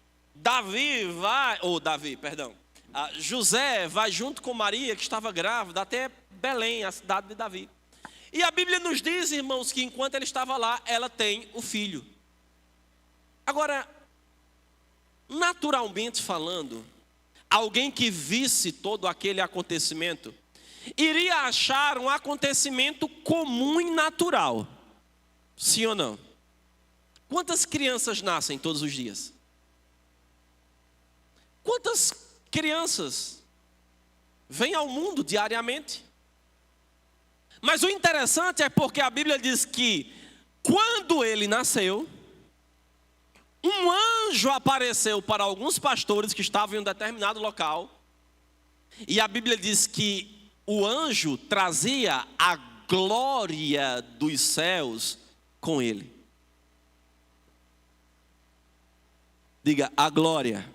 José vai junto com Maria, que estava grávida, até Belém, a cidade de Davi. E a Bíblia nos diz, irmãos, que enquanto ele estava lá, ela tem o filho. Agora, naturalmente falando, alguém que visse todo aquele acontecimento iria achar um acontecimento comum e natural. Sim ou não? Quantas crianças nascem todos os dias? Quantas crianças vêm ao mundo diariamente? Mas o interessante é porque a Bíblia diz que quando ele nasceu, um anjo apareceu para alguns pastores que estavam em um determinado local. E a Bíblia diz que o anjo trazia a glória dos céus com ele. Diga: a glória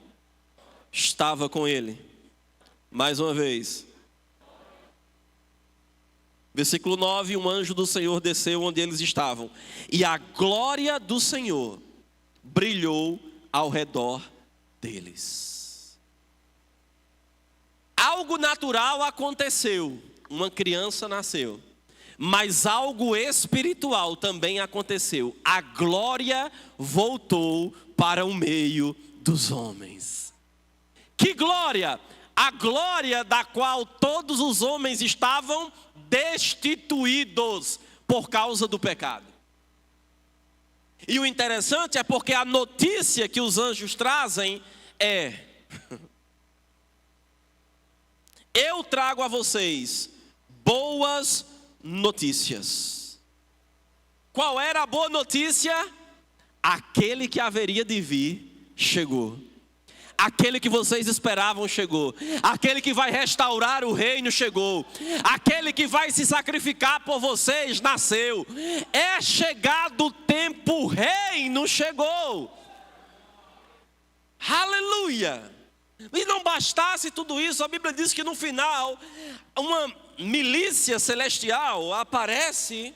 estava com ele. Mais uma vez. Versículo 9: um anjo do Senhor desceu onde eles estavam, e a glória do Senhor brilhou ao redor deles. Algo natural aconteceu, uma criança nasceu, mas algo espiritual também aconteceu. A glória voltou para o meio dos homens. Que glória? A glória da qual todos os homens estavam destituídos por causa do pecado. E o interessante é porque a notícia que os anjos trazem é: eu trago a vocês boas notícias. Qual era a boa notícia? Aquele que haveria de vir chegou. Aquele que vocês esperavam chegou. Aquele que vai restaurar o reino chegou. Aquele que vai se sacrificar por vocês nasceu. É chegado o tempo, o reino chegou. Aleluia! E não bastasse tudo isso, a Bíblia diz que no final uma milícia celestial aparece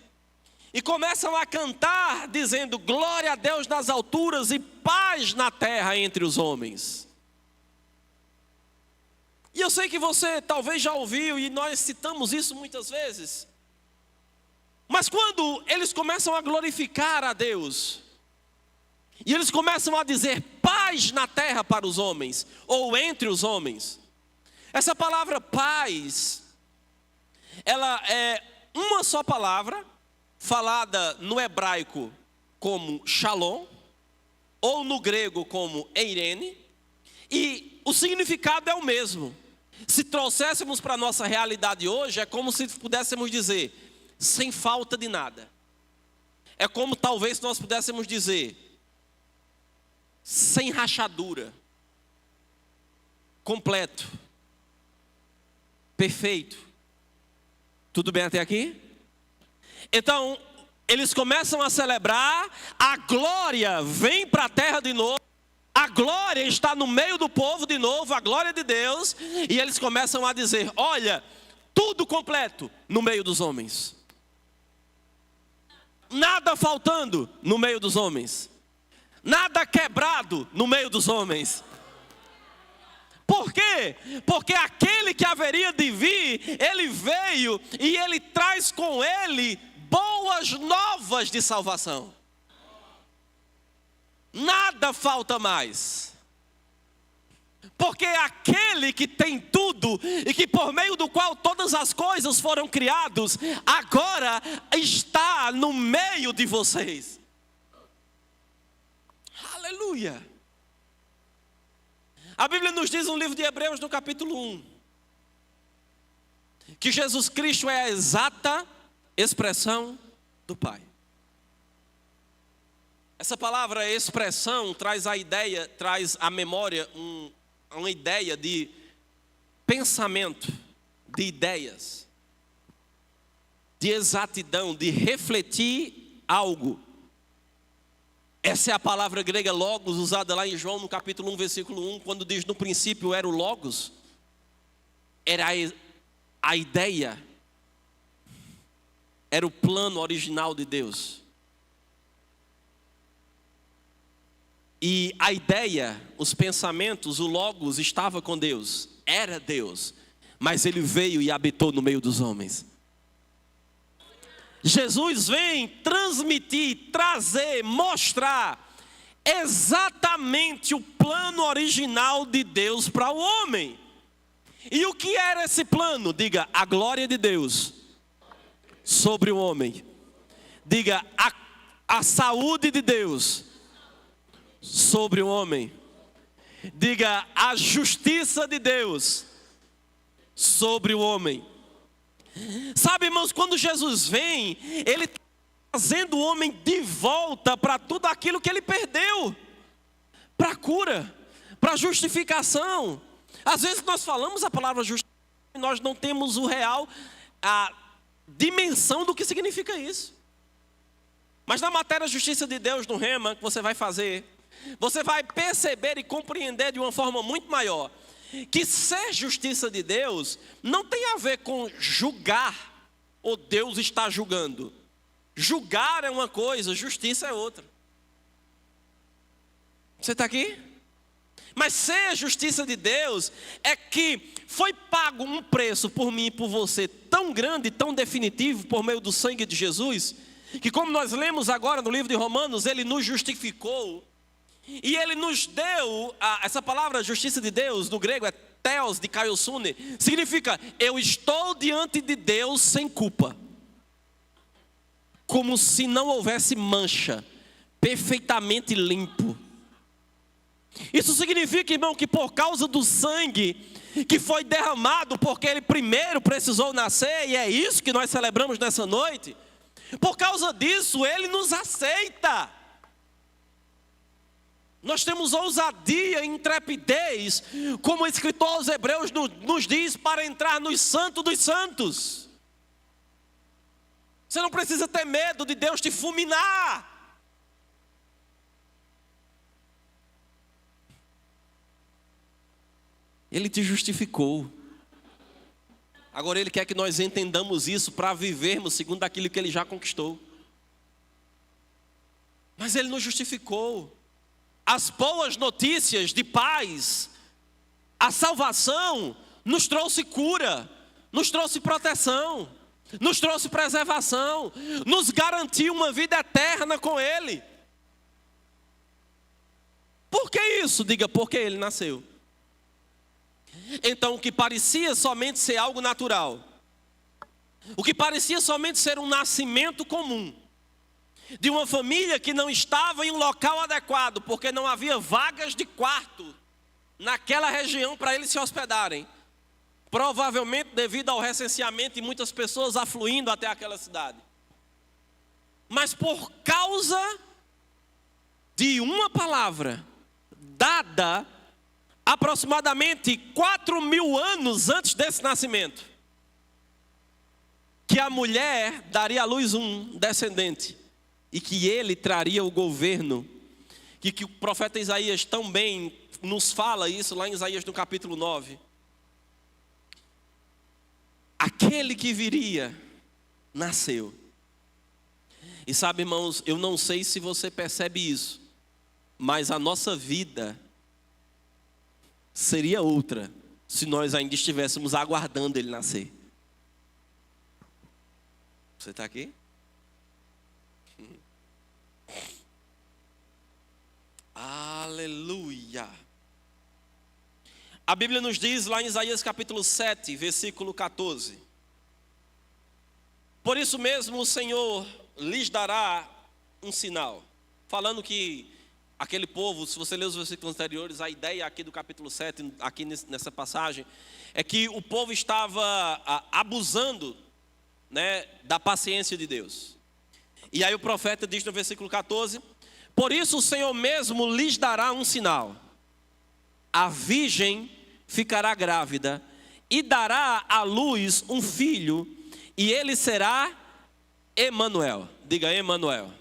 e começam a cantar dizendo: glória a Deus nas alturas e paz na terra entre os homens. E eu sei que você talvez já ouviu, e nós citamos isso muitas vezes. Mas quando eles começam a glorificar a Deus, e eles começam a dizer paz na terra para os homens, ou entre os homens, essa palavra paz, ela é uma só palavra, falada no hebraico como shalom, ou no grego como eirene, e o significado é o mesmo. Se trouxéssemos para a nossa realidade hoje, é como se pudéssemos dizer: sem falta de nada. É como talvez nós pudéssemos dizer: sem rachadura, completo, perfeito. Tudo bem até aqui? Então, eles começam a celebrar, a glória vem para a terra de novo, A glória está no meio do povo de novo, a glória de Deus. E eles começam a dizer: olha, tudo completo no meio dos homens. Nada faltando no meio dos homens. Nada quebrado no meio dos homens. Por quê? Porque aquele que haveria de vir, ele veio e ele traz com ele boas novas de salvação. Nada falta mais. Porque aquele que tem tudo e que por meio do qual todas as coisas foram criadas, agora está no meio de vocês. Aleluia. A Bíblia nos diz no livro de Hebreus, no capítulo 1, que Jesus Cristo é a exata expressão do Pai. Essa palavra expressão traz a ideia, traz à memória uma ideia de pensamento, de ideias, de exatidão, de refletir algo. Essa é a palavra grega logos, usada lá em João no capítulo 1, versículo 1, quando diz: no princípio era o logos. Era a ideia, era o plano original de Deus. E a ideia, os pensamentos, o logos estava com Deus, era Deus, mas ele veio e habitou no meio dos homens. Jesus vem transmitir, trazer, mostrar exatamente o plano original de Deus para o homem. E o que era esse plano? Diga: a glória de Deus sobre o homem. Diga: a saúde de Deus sobre o homem. Diga: a justiça de Deus sobre o homem. Sabe, irmãos, quando Jesus vem, ele está trazendo o homem de volta para tudo aquilo que ele perdeu, para a cura, para a justificação. Às vezes nós falamos a palavra justiça e nós não temos a dimensão do que significa isso. Mas na matéria justiça de Deus no Rema, que você vai fazer, você vai perceber e compreender de uma forma muito maior que ser justiça de Deus não tem a ver com julgar, ou Deus está julgando. Julgar é uma coisa, justiça é outra. Você está aqui? Mas ser justiça de Deus é que foi pago um preço por mim e por você tão grande, tão definitivo, por meio do sangue de Jesus, que, como nós lemos agora no livro de Romanos, ele nos justificou. E ele nos deu, essa palavra justiça de Deus, no grego é theos de kaiosune, significa: eu estou diante de Deus sem culpa. Como se não houvesse mancha, perfeitamente limpo. Isso significa, irmão, que por causa do sangue que foi derramado, porque ele primeiro precisou nascer, e é isso que nós celebramos nessa noite, por causa disso ele nos aceita. Nós temos ousadia e intrepidez, como o escritor aos Hebreus nos diz, para entrar no santo dos santos. Você não precisa ter medo de Deus te fulminar. Ele te justificou. Agora Ele quer que nós entendamos isso para vivermos segundo aquilo que Ele já conquistou. Mas Ele nos justificou. As boas notícias de paz, a salvação, nos trouxe cura, nos trouxe proteção, nos trouxe preservação, nos garantiu uma vida eterna com Ele. Por que isso? Diga: porque Ele nasceu. Então o que parecia somente ser algo natural, o que parecia somente ser um nascimento comum, de uma família que não estava em um local adequado, porque não havia vagas de quarto naquela região para eles se hospedarem, provavelmente devido ao recenseamento e muitas pessoas afluindo até aquela cidade. Mas por causa de uma palavra dada aproximadamente 4.000 anos antes desse nascimento, que a mulher daria à luz um descendente, e que ele traria o governo que o profeta Isaías também nos fala isso lá em Isaías no capítulo 9. Aquele que viria, nasceu. E sabe, irmãos, eu não sei se você percebe isso, mas a nossa vida seria outra se nós ainda estivéssemos aguardando ele nascer. Você está aqui? Aleluia. A Bíblia nos diz lá em Isaías capítulo 7, versículo 14. Por isso mesmo o Senhor lhes dará um sinal. Falando que aquele povo, se você ler os versículos anteriores, a ideia aqui do capítulo 7, aqui nessa passagem, é que o povo estava abusando, né, da paciência de Deus. E aí o profeta diz no versículo 14: por isso o Senhor mesmo lhes dará um sinal. A virgem ficará grávida e dará à luz um filho, e ele será Emanuel. Diga Emanuel.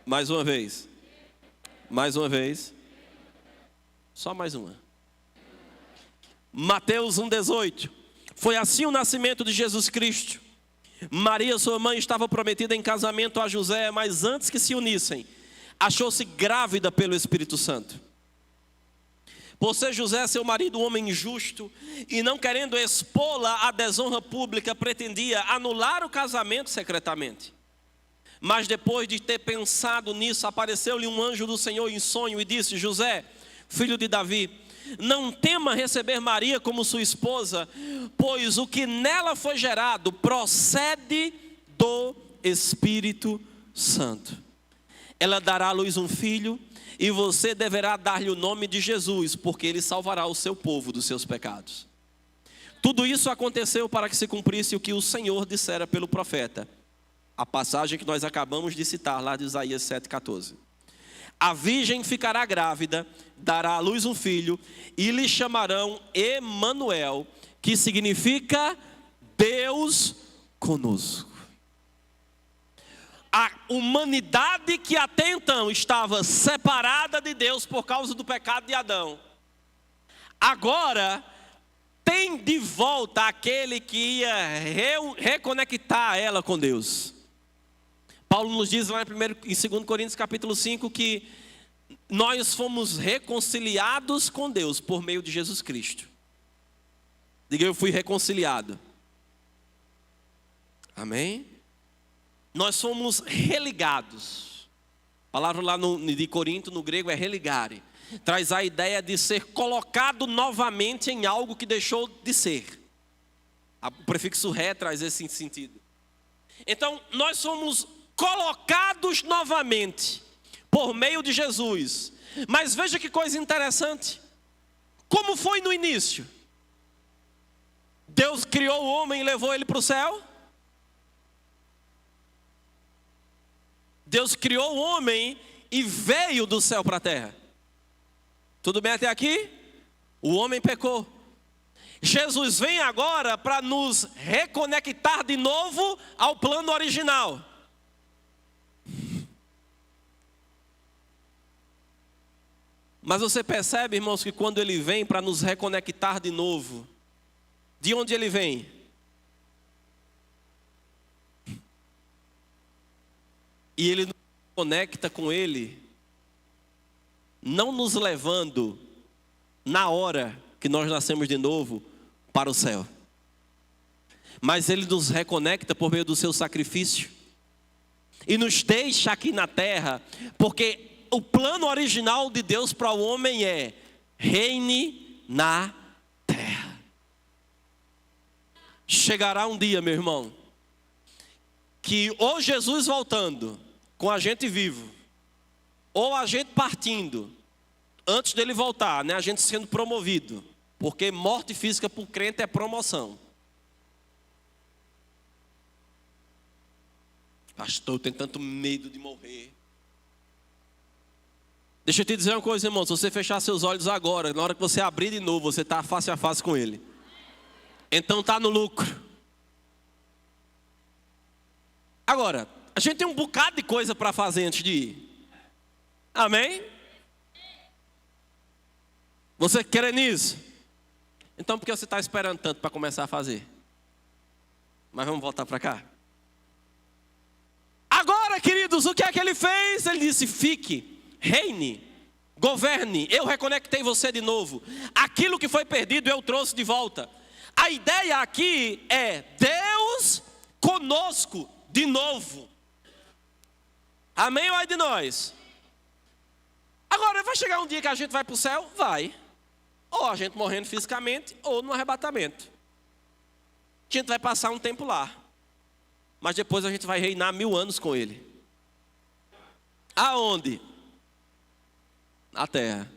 Mais uma vez. Mais uma vez. Só mais uma. Mateus 1,18. Foi assim o nascimento de Jesus Cristo. Maria, sua mãe, estava prometida em casamento a José, mas antes que se unissem, achou-se grávida pelo Espírito Santo. Por ser José, seu marido, um homem justo, e não querendo expô-la à desonra pública, pretendia anular o casamento secretamente. Mas depois de ter pensado nisso, apareceu-lhe um anjo do Senhor em sonho e disse: José, filho de Davi, não tema receber Maria como sua esposa, pois o que nela foi gerado procede do Espírito Santo. Ela dará à luz um filho, e você deverá dar-lhe o nome de Jesus, porque ele salvará o seu povo dos seus pecados. Tudo isso aconteceu para que se cumprisse o que o Senhor dissera pelo profeta. A passagem que nós acabamos de citar lá de Isaías 7,14. A virgem ficará grávida, dará à luz um filho, e lhe chamarão Emanuel, que significa Deus conosco. A humanidade que até então estava separada de Deus por causa do pecado de Adão, agora tem de volta aquele que ia reconectar ela com Deus. Paulo nos diz lá em 2 Coríntios capítulo 5 que nós fomos reconciliados com Deus por meio de Jesus Cristo. Diga, eu fui reconciliado. Amém? Nós fomos religados. A palavra lá de Corinto, no grego, é religare. Traz a ideia de ser colocado novamente em algo que deixou de ser. O prefixo ré traz esse sentido. Então, nós somos colocados novamente por meio de Jesus. Mas veja que coisa interessante. Como foi no início? Deus criou o homem e levou ele para o céu? Deus criou o homem e veio do céu para a terra. Tudo bem até aqui? O homem pecou. Jesus vem agora para nos reconectar de novo ao plano original. Mas você percebe, irmãos, que quando ele vem para nos reconectar de novo, de onde ele vem? E ele nos conecta com ele, não nos levando na hora que nós nascemos de novo para o céu, mas ele nos reconecta por meio do seu sacrifício e nos deixa aqui na terra, porque o plano original de Deus para o homem é: reine na terra. Chegará um dia, meu irmão, que ou Jesus voltando com a gente vivo, ou a gente partindo antes dele voltar, né? A gente sendo promovido, porque morte física para o crente é promoção. Pastor, eu tenho tanto medo de morrer. Deixa eu te dizer uma coisa, irmão. Se você fechar seus olhos agora, na hora que você abrir de novo, você está face a face com ele. Então está no lucro. Agora, a gente tem um bocado de coisa para fazer antes de ir. Amém? Você crê nisso? Então por que você está esperando tanto para começar a fazer? Mas vamos voltar para cá. Agora, queridos, o que é que ele fez? Ele disse: fique, reine, governe, eu reconectei você de novo. Aquilo que foi perdido eu trouxe de volta. A ideia aqui é Deus conosco de novo. Amém ou é de nós? Agora vai chegar um dia que a gente vai para o céu? Vai. Ou a gente morrendo fisicamente, ou no arrebatamento. A gente vai passar um tempo lá. Mas depois a gente vai reinar 1000 anos com Ele. Aonde? Na terra.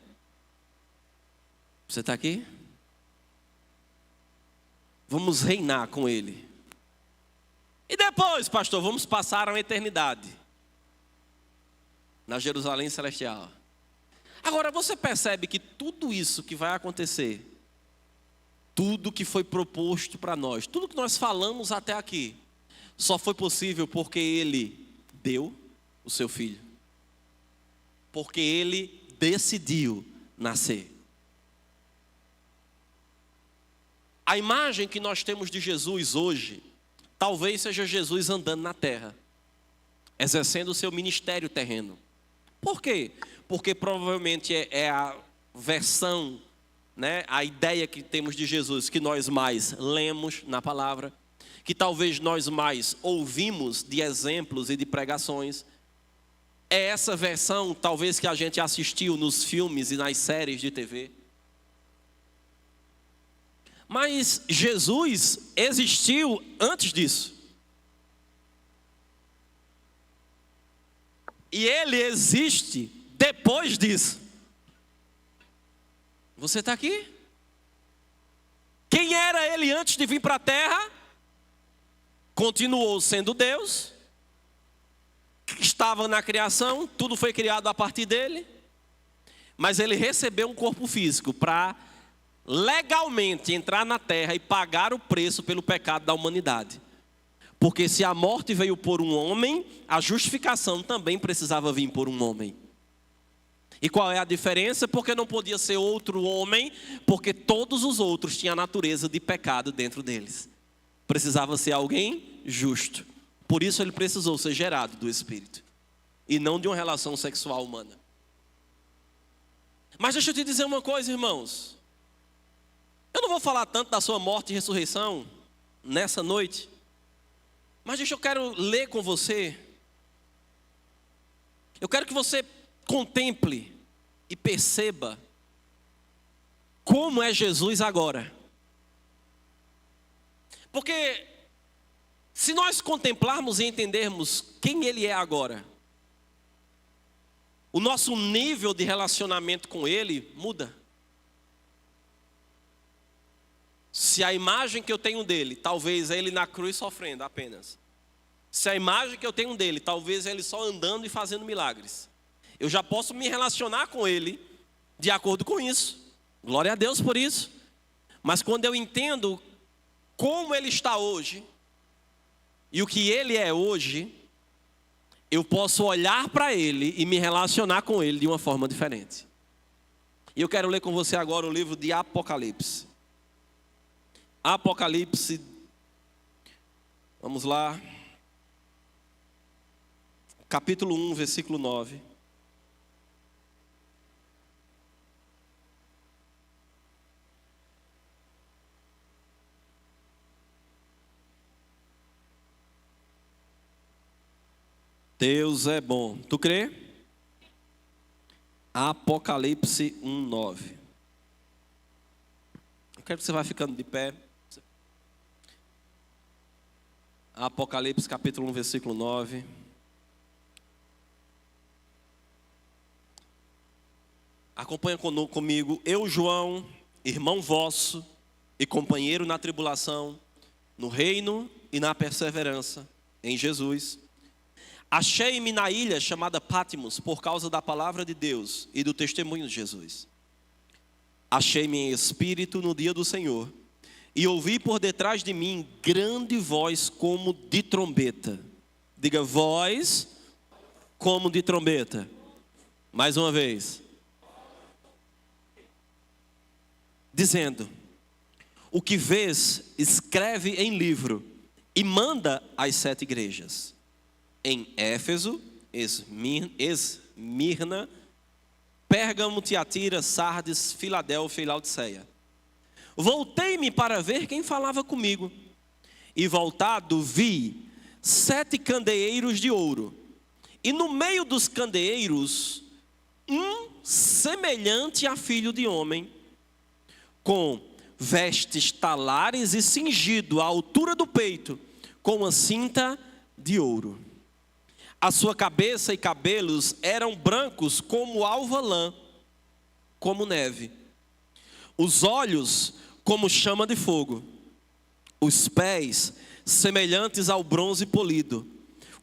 Você está aqui? Vamos reinar com Ele. E depois, pastor, vamos passar uma eternidade na Jerusalém Celestial. Agora, você percebe que tudo isso que vai acontecer, tudo que foi proposto para nós, tudo que nós falamos até aqui, só foi possível porque Ele deu o seu Filho. Porque Ele decidiu nascer. A imagem que nós temos de Jesus hoje, talvez seja Jesus andando na terra, exercendo o seu ministério terreno. Por quê? Porque provavelmente é a versão, né, a ideia que temos de Jesus, que nós mais lemos na palavra, que talvez nós mais ouvimos de exemplos e de pregações. É essa versão, talvez, que a gente assistiu nos filmes e nas séries de TV. Mas Jesus existiu antes disso. E Ele existe depois disso. Você está aqui? Quem era Ele antes de vir para a terra? Continuou sendo Deus. Estava na criação, tudo foi criado a partir dele. Mas Ele recebeu um corpo físico para legalmente entrar na terra e pagar o preço pelo pecado da humanidade. Porque se a morte veio por um homem, a justificação também precisava vir por um homem. E qual é a diferença? Porque não podia ser outro homem, porque todos os outros tinham a natureza de pecado dentro deles. Precisava ser alguém justo. Por isso ele precisou ser gerado do Espírito, e não de uma relação sexual humana. Mas deixa eu te dizer uma coisa, irmãos. Eu não vou falar tanto da sua morte e ressurreição nessa noite, mas eu quero ler com você. Eu quero que você contemple e perceba como é Jesus agora. Porque se nós contemplarmos e entendermos quem Ele é agora, o nosso nível de relacionamento com Ele muda. Se a imagem que eu tenho dele, talvez é Ele na cruz sofrendo apenas. Se a imagem que eu tenho dele, talvez é Ele só andando e fazendo milagres. Eu já posso me relacionar com Ele de acordo com isso. Glória a Deus por isso. Mas quando eu entendo como Ele está hoje e o que Ele é hoje, eu posso olhar para Ele e me relacionar com Ele de uma forma diferente. E eu quero ler com você agora o livro de Apocalipse. Apocalipse, vamos lá, capítulo 1, versículo 9. Deus é bom. Tu crê? Apocalipse 1, 9. Eu quero que você vá ficando de pé. Apocalipse capítulo 1, versículo 9. Acompanha comigo. Eu, João, irmão vosso e companheiro na tribulação, no reino e na perseverança em Jesus, achei-me na ilha chamada Patmos por causa da palavra de Deus e do testemunho de Jesus. Achei-me em espírito no dia do Senhor e ouvi por detrás de mim grande voz como de trombeta. Diga, voz como de trombeta. Mais uma vez. dizendo: o que vês, escreve em livro e manda às 7 igrejas: em Éfeso, Esmirna, Pérgamo, Tiatira, Sardes, Filadélfia e Laodiceia. Voltei-me para ver quem falava comigo, e voltado vi 7 candeeiros de ouro, e no meio dos candeeiros um semelhante a filho de homem, com vestes talares e cingido à altura do peito com uma cinta de ouro. A sua cabeça e cabelos eram brancos como alva lã, como neve. Os olhos como chama de fogo. Os pés semelhantes ao bronze polido,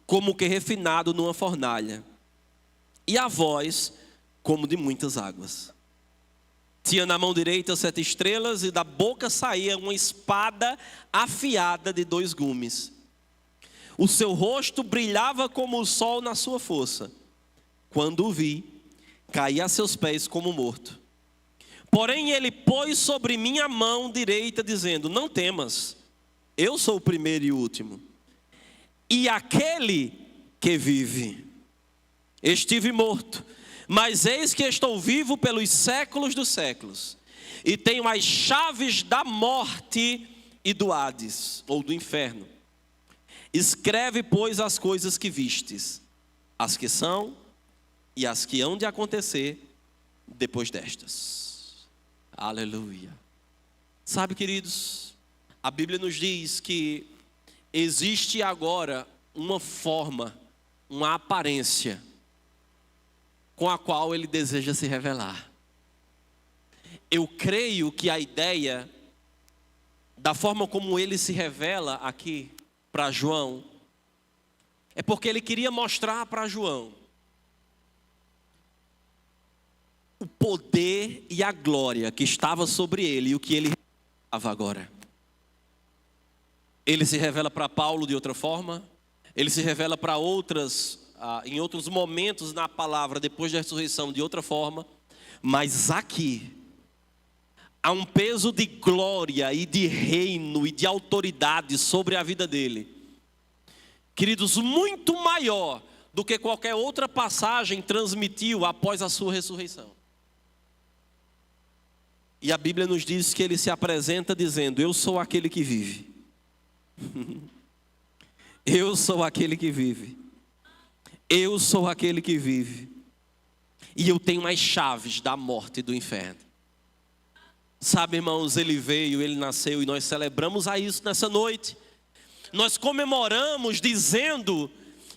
como que refinado numa fornalha. E a voz como de muitas águas. Tinha na mão direita 7 estrelas, e da boca saía uma espada afiada de 2 gumes. O seu rosto brilhava como o sol na sua força. Quando o vi, caí a seus pés como morto. Porém ele pôs sobre mim a mão direita, dizendo: não temas, eu sou o primeiro e o último, e aquele que vive. Estive morto, mas eis que estou vivo pelos séculos dos séculos, e tenho as chaves da morte e do Hades, ou do inferno. Escreve, pois, as coisas que vistes, as que são e as que hão de acontecer depois destas. Aleluia. Sabe, queridos, a Bíblia nos diz que existe agora uma forma, uma aparência com a qual ele deseja se revelar. Eu creio que a ideia da forma como ele se revela aqui para João é porque ele queria mostrar para João o poder e a glória que estava sobre ele e o que ele revelava agora. Ele se revela para Paulo de outra forma, ele se revela para em outros momentos na palavra depois da ressurreição de outra forma, mas aqui há um peso de glória e de reino e de autoridade sobre a vida dele, queridos, muito maior do que qualquer outra passagem transmitiu após a sua ressurreição. E a Bíblia nos diz que ele se apresenta dizendo: eu sou aquele que vive. Eu sou aquele que vive. Eu sou aquele que vive. E eu tenho as chaves da morte e do inferno. Sabe, irmãos, ele veio, ele nasceu, e nós celebramos a isso nessa noite. Nós comemoramos dizendo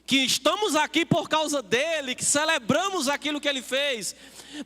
que estamos aqui por causa dele, que celebramos aquilo que ele fez.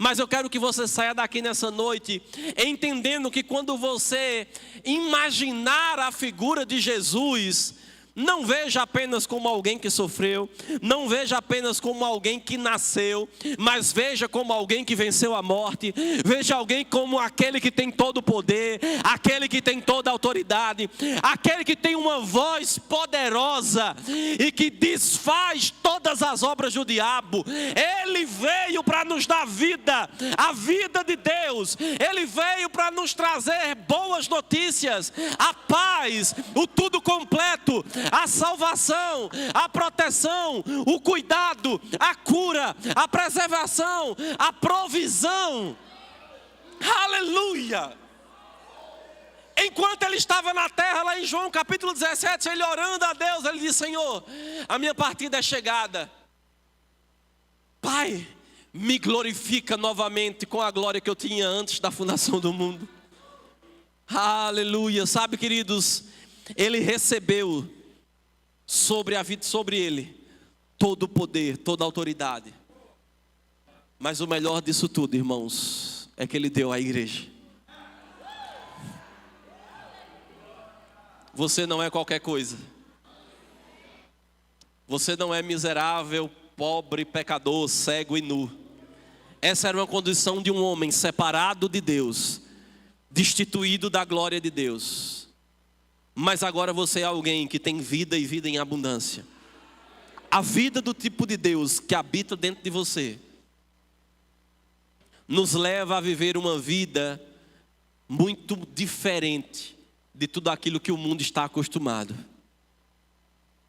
Mas eu quero que você saia daqui nessa noite entendendo que quando você imaginar a figura de Jesus, não veja apenas como alguém que sofreu, não veja apenas como alguém que nasceu, mas veja como alguém que venceu a morte, veja alguém como aquele que tem todo o poder, aquele que tem toda a autoridade, aquele que tem uma voz poderosa e que desfaz todas as obras do diabo. Ele veio para nos dar vida, a vida de Deus. Ele veio para nos trazer boas notícias, a paz, o tudo completo, a salvação, a proteção, o cuidado, a cura, a preservação, a provisão. Aleluia! Enquanto ele estava na terra, lá em João capítulo 17, ele orando a Deus, ele disse: Senhor, a minha partida é chegada. Pai, me glorifica novamente com a glória que eu tinha antes da fundação do mundo. Aleluia! Sabe, queridos, ele recebeu sobre a vida, sobre ele, todo o poder, toda a autoridade. Mas o melhor disso tudo, irmãos, é que ele deu à igreja. Você não é qualquer coisa. Você não é miserável, pobre, pecador, cego e nu. Essa era uma condição de um homem separado de Deus, destituído da glória de Deus. Mas agora você é alguém que tem vida e vida em abundância. A vida do tipo de Deus que habita dentro de você nos leva a viver uma vida muito diferente de tudo aquilo que o mundo está acostumado.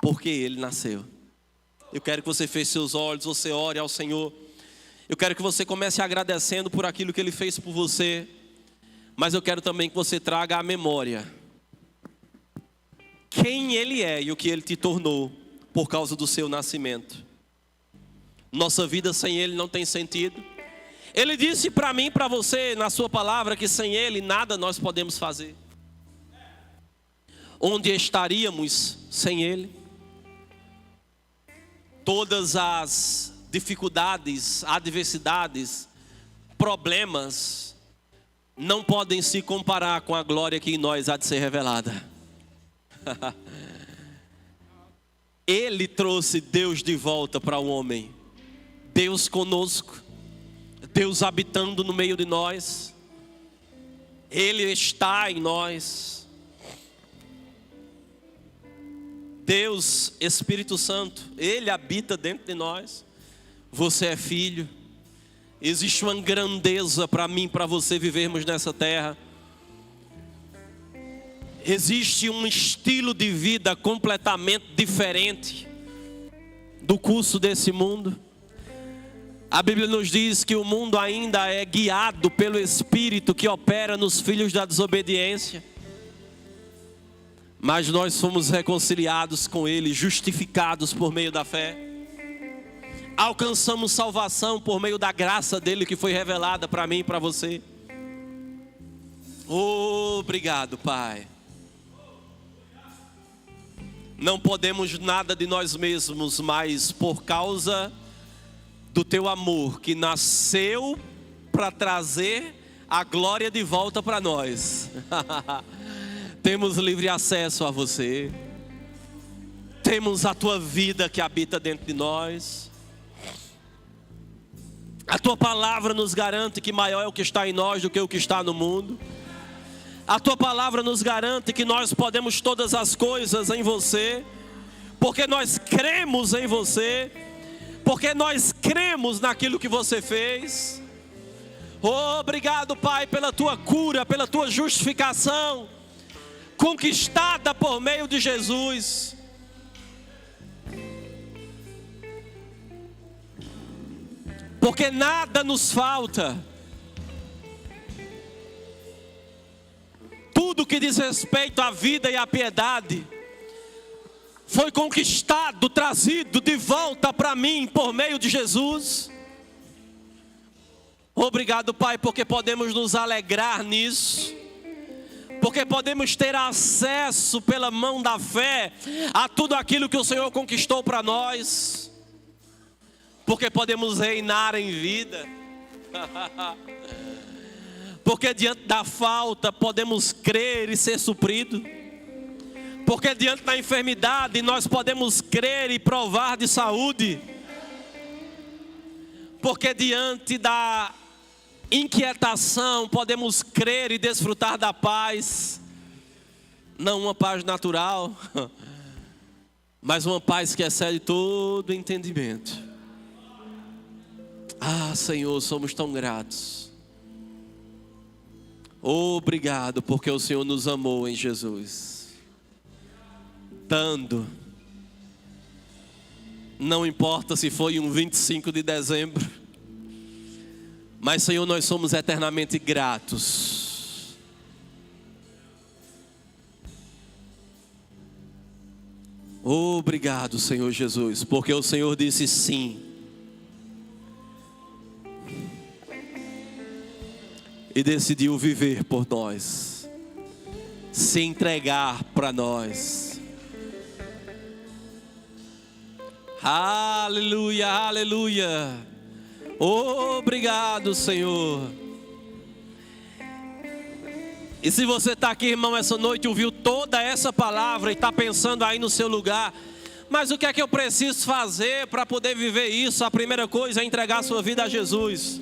Porque Ele nasceu. Eu quero que você feche seus olhos, você ore ao Senhor. Eu quero que você comece agradecendo por aquilo que Ele fez por você. Mas eu quero também que você traga à memória quem Ele é e o que Ele te tornou por causa do seu nascimento. Nossa vida sem Ele não tem sentido. Ele disse para mim e para você na sua palavra que sem Ele nada nós podemos fazer. Onde estaríamos sem Ele? Todas as dificuldades, adversidades, problemas não podem se comparar com a glória que em nós há de ser revelada. Ele trouxe Deus de volta para o homem. Deus conosco, Deus habitando no meio de nós. Ele está em nós. Deus, Espírito Santo, Ele habita dentro de nós. Você é filho. Existe uma grandeza para mim, para você vivermos nessa terra. Existe um estilo de vida completamente diferente do curso desse mundo. A Bíblia nos diz que o mundo ainda é guiado pelo Espírito que opera nos filhos da desobediência. Mas nós fomos reconciliados com Ele, justificados por meio da fé. Alcançamos salvação por meio da graça dEle que foi revelada para mim e para você. Obrigado, Pai. Não podemos nada de nós mesmos, mas por causa do Teu amor que nasceu para trazer a glória de volta para nós. Temos livre acesso a você. Temos a Tua vida que habita dentro de nós. A Tua palavra nos garante que maior é o que está em nós do que o que está no mundo. A Tua palavra nos garante que nós podemos todas as coisas em você, porque nós cremos em você, porque nós cremos naquilo que você fez. Obrigado, Pai, pela Tua cura, pela Tua justificação, conquistada por meio de Jesus. Porque nada nos falta. Tudo que diz respeito à vida e à piedade foi conquistado, trazido de volta para mim por meio de Jesus. Obrigado, Pai, porque podemos nos alegrar nisso. Porque podemos ter acesso pela mão da fé a tudo aquilo que o Senhor conquistou para nós. Porque podemos reinar em vida. Porque diante da falta podemos crer e ser suprido. Porque diante da enfermidade nós podemos crer e provar de saúde. Porque diante da inquietação podemos crer e desfrutar da paz. Não uma paz natural, mas uma paz que excede todo entendimento. Ah, Senhor, somos tão gratos. Obrigado porque o Senhor nos amou em Jesus, dando. Não importa se foi um 25 de dezembro, mas Senhor, nós somos eternamente gratos. Obrigado, Senhor Jesus, porque o Senhor disse sim. E decidiu viver por nós, se entregar para nós. Aleluia, aleluia. Obrigado, Senhor. E se você está aqui, irmão, essa noite e ouviu toda essa palavra e está pensando aí no seu lugar, mas o que é que eu preciso fazer para poder viver isso? A primeira coisa é entregar a sua vida a Jesus.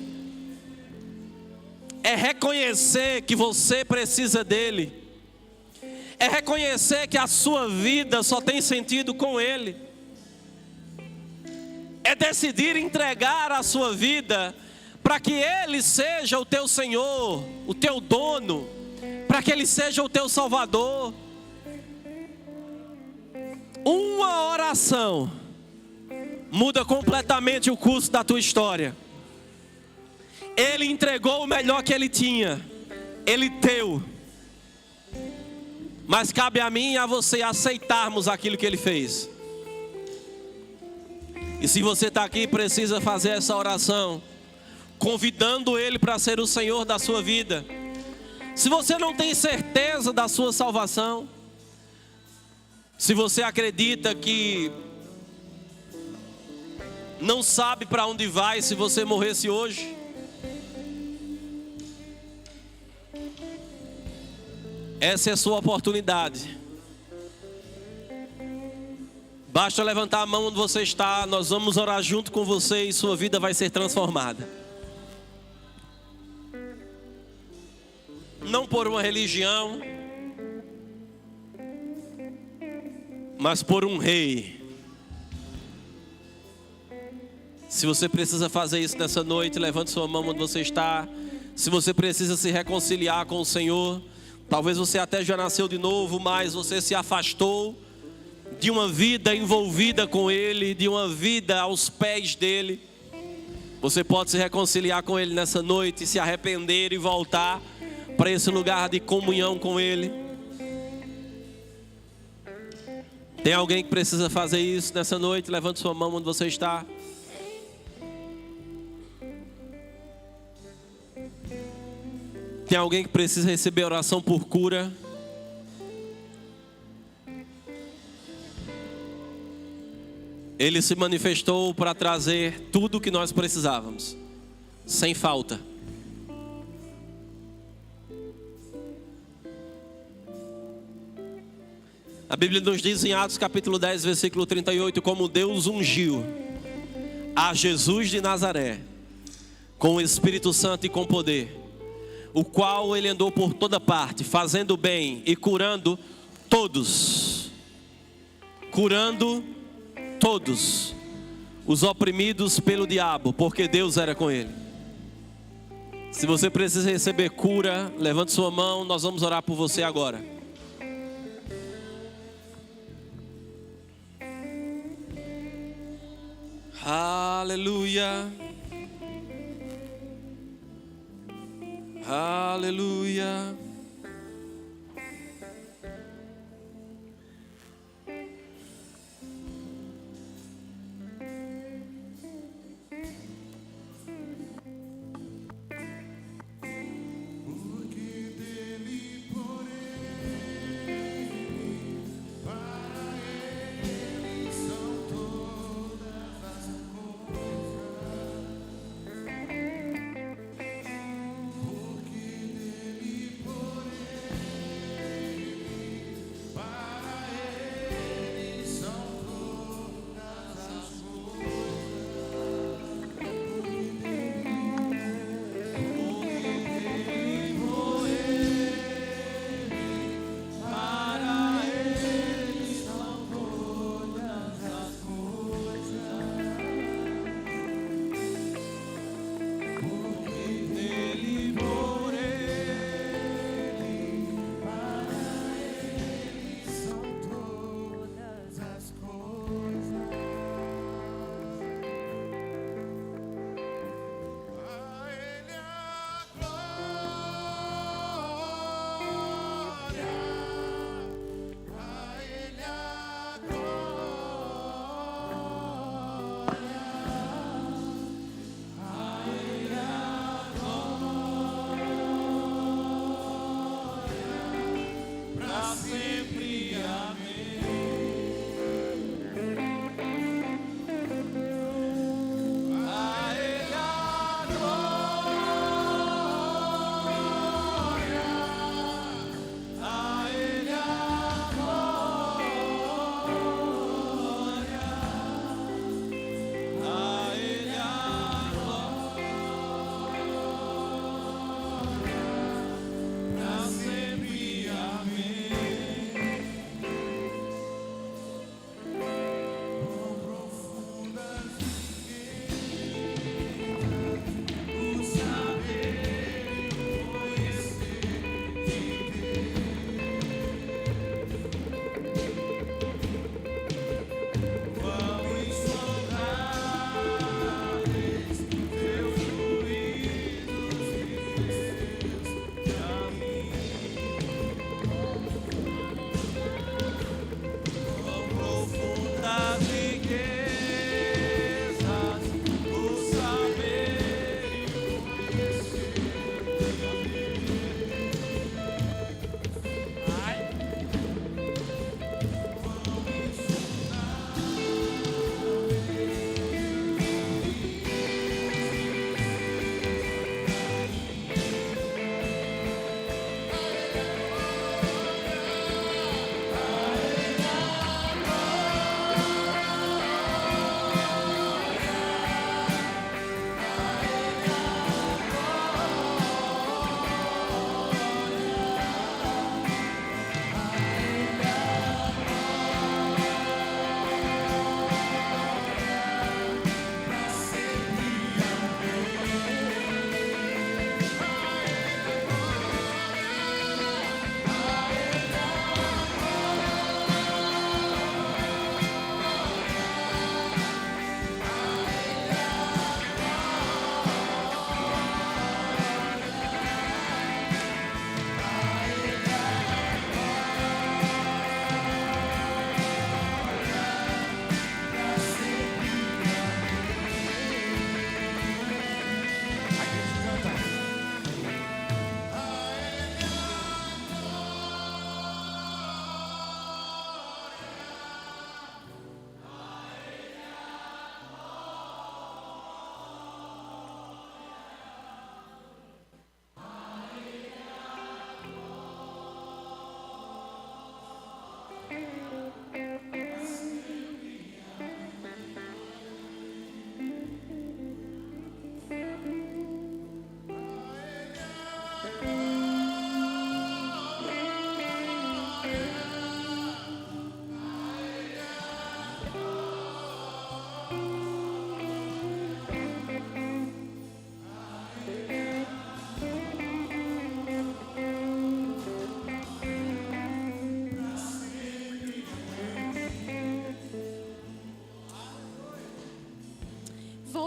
É reconhecer que você precisa dele. É reconhecer que a sua vida só tem sentido com ele. É decidir entregar a sua vida para que ele seja o teu Senhor, o teu dono, para que Ele seja o teu Salvador. Uma oração muda completamente o curso da tua história. Ele entregou o melhor que Ele tinha. Ele deu. Mas cabe a mim e a você aceitarmos aquilo que Ele fez. E se você está aqui, precisa fazer essa oração, convidando Ele para ser o Senhor da sua vida. Se você não tem certeza da sua salvação, se você acredita que não sabe para onde vai se você morresse hoje, essa é a sua oportunidade. Basta levantar a mão onde você está, nós vamos orar junto com você e sua vida vai ser transformada. Não por uma religião, mas por um rei. Se você precisa fazer isso nessa noite, levante sua mão onde você está. Se você precisa se reconciliar com o Senhor, talvez você até já nasceu de novo, mas você se afastou de uma vida envolvida com Ele, de uma vida aos pés dEle. Você pode se reconciliar com Ele nessa noite, se arrepender e voltar para esse lugar de comunhão com Ele. Tem alguém que precisa fazer isso nessa noite? Levante sua mão onde você está. Tem alguém que precisa receber oração por cura? Ele se manifestou para trazer tudo o que nós precisávamos, sem falta. A Bíblia nos diz em Atos capítulo 10, versículo 38, como Deus ungiu a Jesus de Nazaré com o Espírito Santo e com poder, o qual ele andou por toda parte, fazendo bem e curando todos os oprimidos pelo diabo, porque Deus era com ele. Se você precisa receber cura, levante sua mão, nós vamos orar por você agora. Aleluia. Aleluia.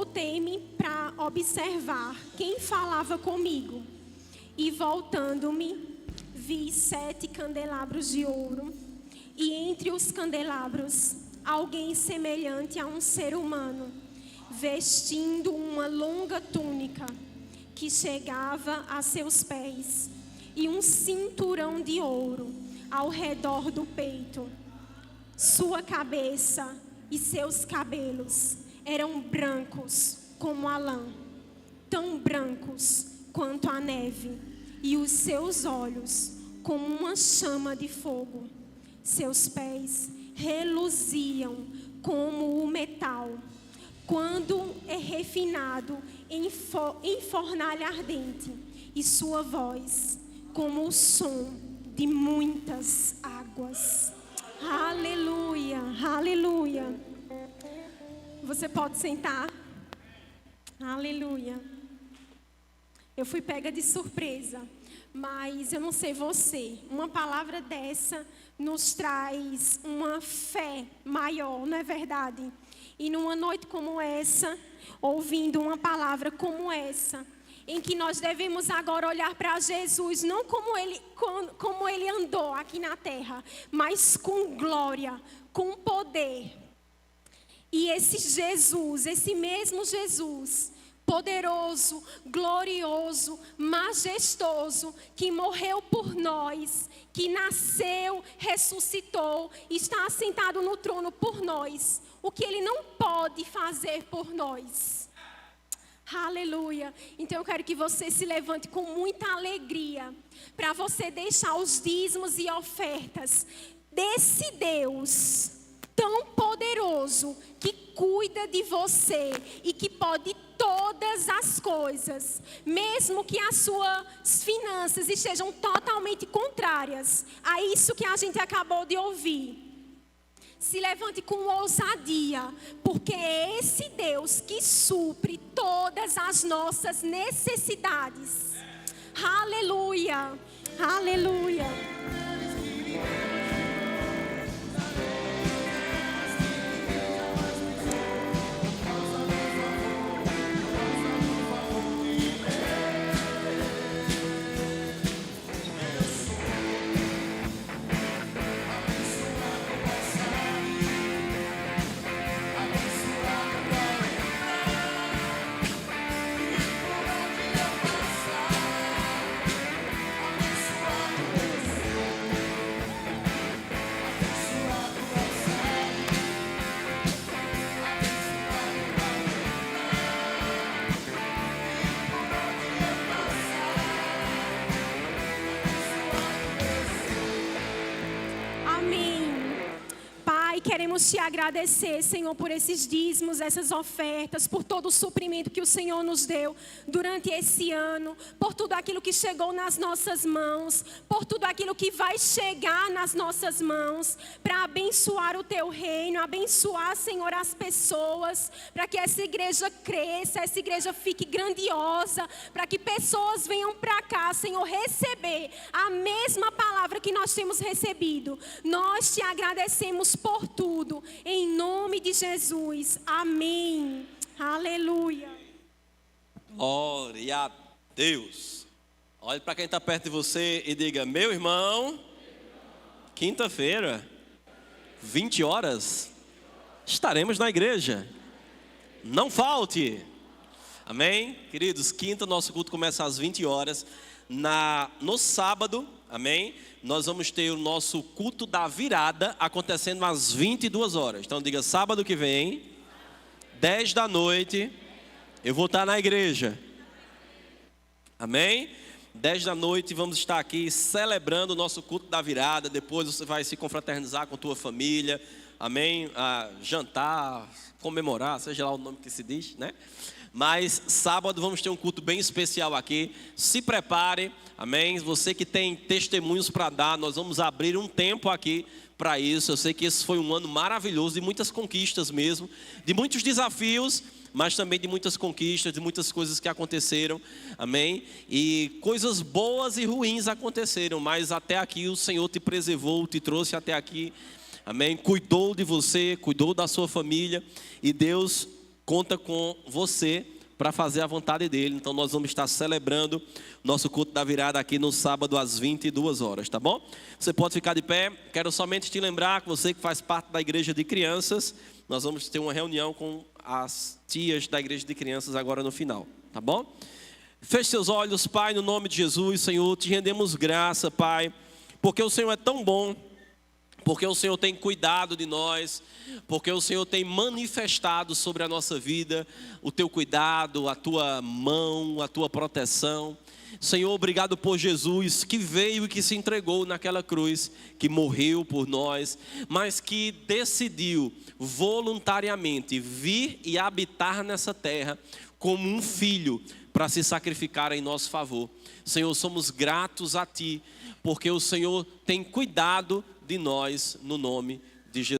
voltei-me para observar quem falava comigo. E voltando-me, vi 7 candelabros de ouro. E entre os candelabros, alguém semelhante a um ser humano, vestindo uma longa túnica que chegava a seus pés, e um cinturão de ouro ao redor do peito. Sua cabeça e seus cabelos eram brancos como a lã, tão brancos quanto a neve, e os seus olhos como uma chama de fogo. Seus pés reluziam como o metal, quando é refinado em fornalha ardente, e sua voz como o som de muitas águas. Aleluia, aleluia. Você pode sentar. Aleluia. Eu fui pega de surpresa, mas eu não sei você, uma palavra dessa nos traz uma fé maior, não é verdade? E numa noite como essa, ouvindo uma palavra como essa, em que nós devemos agora olhar para Jesus, não como ele andou aqui na terra, mas com glória, com poder. E esse Jesus, esse mesmo Jesus, poderoso, glorioso, majestoso, que morreu por nós, que nasceu, ressuscitou, está assentado no trono por nós. O que Ele não pode fazer por nós. Aleluia. Então eu quero que você se levante com muita alegria, para você deixar os dízimos e ofertas desse Deus tão poderoso, que cuida de você e que pode todas as coisas, mesmo que as suas finanças estejam totalmente contrárias a isso que a gente acabou de ouvir. Se levante com ousadia, porque é esse Deus que supre todas as nossas necessidades. Aleluia, aleluia. Queremos te agradecer, Senhor, por esses dízimos, essas ofertas, por todo o suprimento que o Senhor nos deu durante esse ano, por tudo aquilo que chegou nas nossas mãos, por tudo aquilo que vai chegar nas nossas mãos, para abençoar o Teu reino, abençoar, Senhor, as pessoas, para que essa igreja cresça, essa igreja fique grandiosa, para que pessoas venham para cá, Senhor, receber a mesma palavra que nós temos recebido. Nós te agradecemos por tudo, em nome de Jesus, amém, aleluia. Glória a Deus. Olhe para quem está perto de você e diga: meu irmão, quinta-feira, 20 horas, estaremos na igreja, não falte, amém? Queridos, quinta, nosso culto começa às 20 horas, no sábado, amém? Nós vamos ter o nosso culto da virada acontecendo às 22 horas. Então diga: sábado que vem, 10 da noite, eu vou estar na igreja. Amém? 10 da noite vamos estar aqui celebrando o nosso culto da virada. Depois você vai se confraternizar com a tua família. Amém? Jantar, comemorar, seja lá o nome que se diz, né? Mas sábado vamos ter um culto bem especial aqui. Se prepare, amém? Você que tem testemunhos para dar, nós vamos abrir um tempo aqui para isso. Eu sei que esse foi um ano maravilhoso, de muitas conquistas mesmo, de muitos desafios, mas também de muitas conquistas, de muitas coisas que aconteceram, amém? E coisas boas e ruins aconteceram, mas até aqui o Senhor te preservou, te trouxe até aqui, amém? Cuidou de você, cuidou da sua família, e Deus conta com você para fazer a vontade dele. Então nós vamos estar celebrando nosso culto da virada aqui no sábado às 22 horas, tá bom? Você pode ficar de pé. Quero somente te lembrar que você que faz parte da igreja de crianças, nós vamos ter uma reunião com as tias da igreja de crianças agora no final, tá bom? Feche seus olhos, Pai, no nome de Jesus. Senhor, te rendemos graça, Pai, porque o Senhor é tão bom, porque o Senhor tem cuidado de nós, porque o Senhor tem manifestado sobre a nossa vida o teu cuidado, a tua mão, a tua proteção. Senhor, obrigado por Jesus que veio e que se entregou naquela cruz, que morreu por nós, mas que decidiu voluntariamente vir e habitar nessa terra como um filho para se sacrificar em nosso favor. Senhor, somos gratos a Ti, porque o Senhor tem cuidado de nós no nome de Jesus.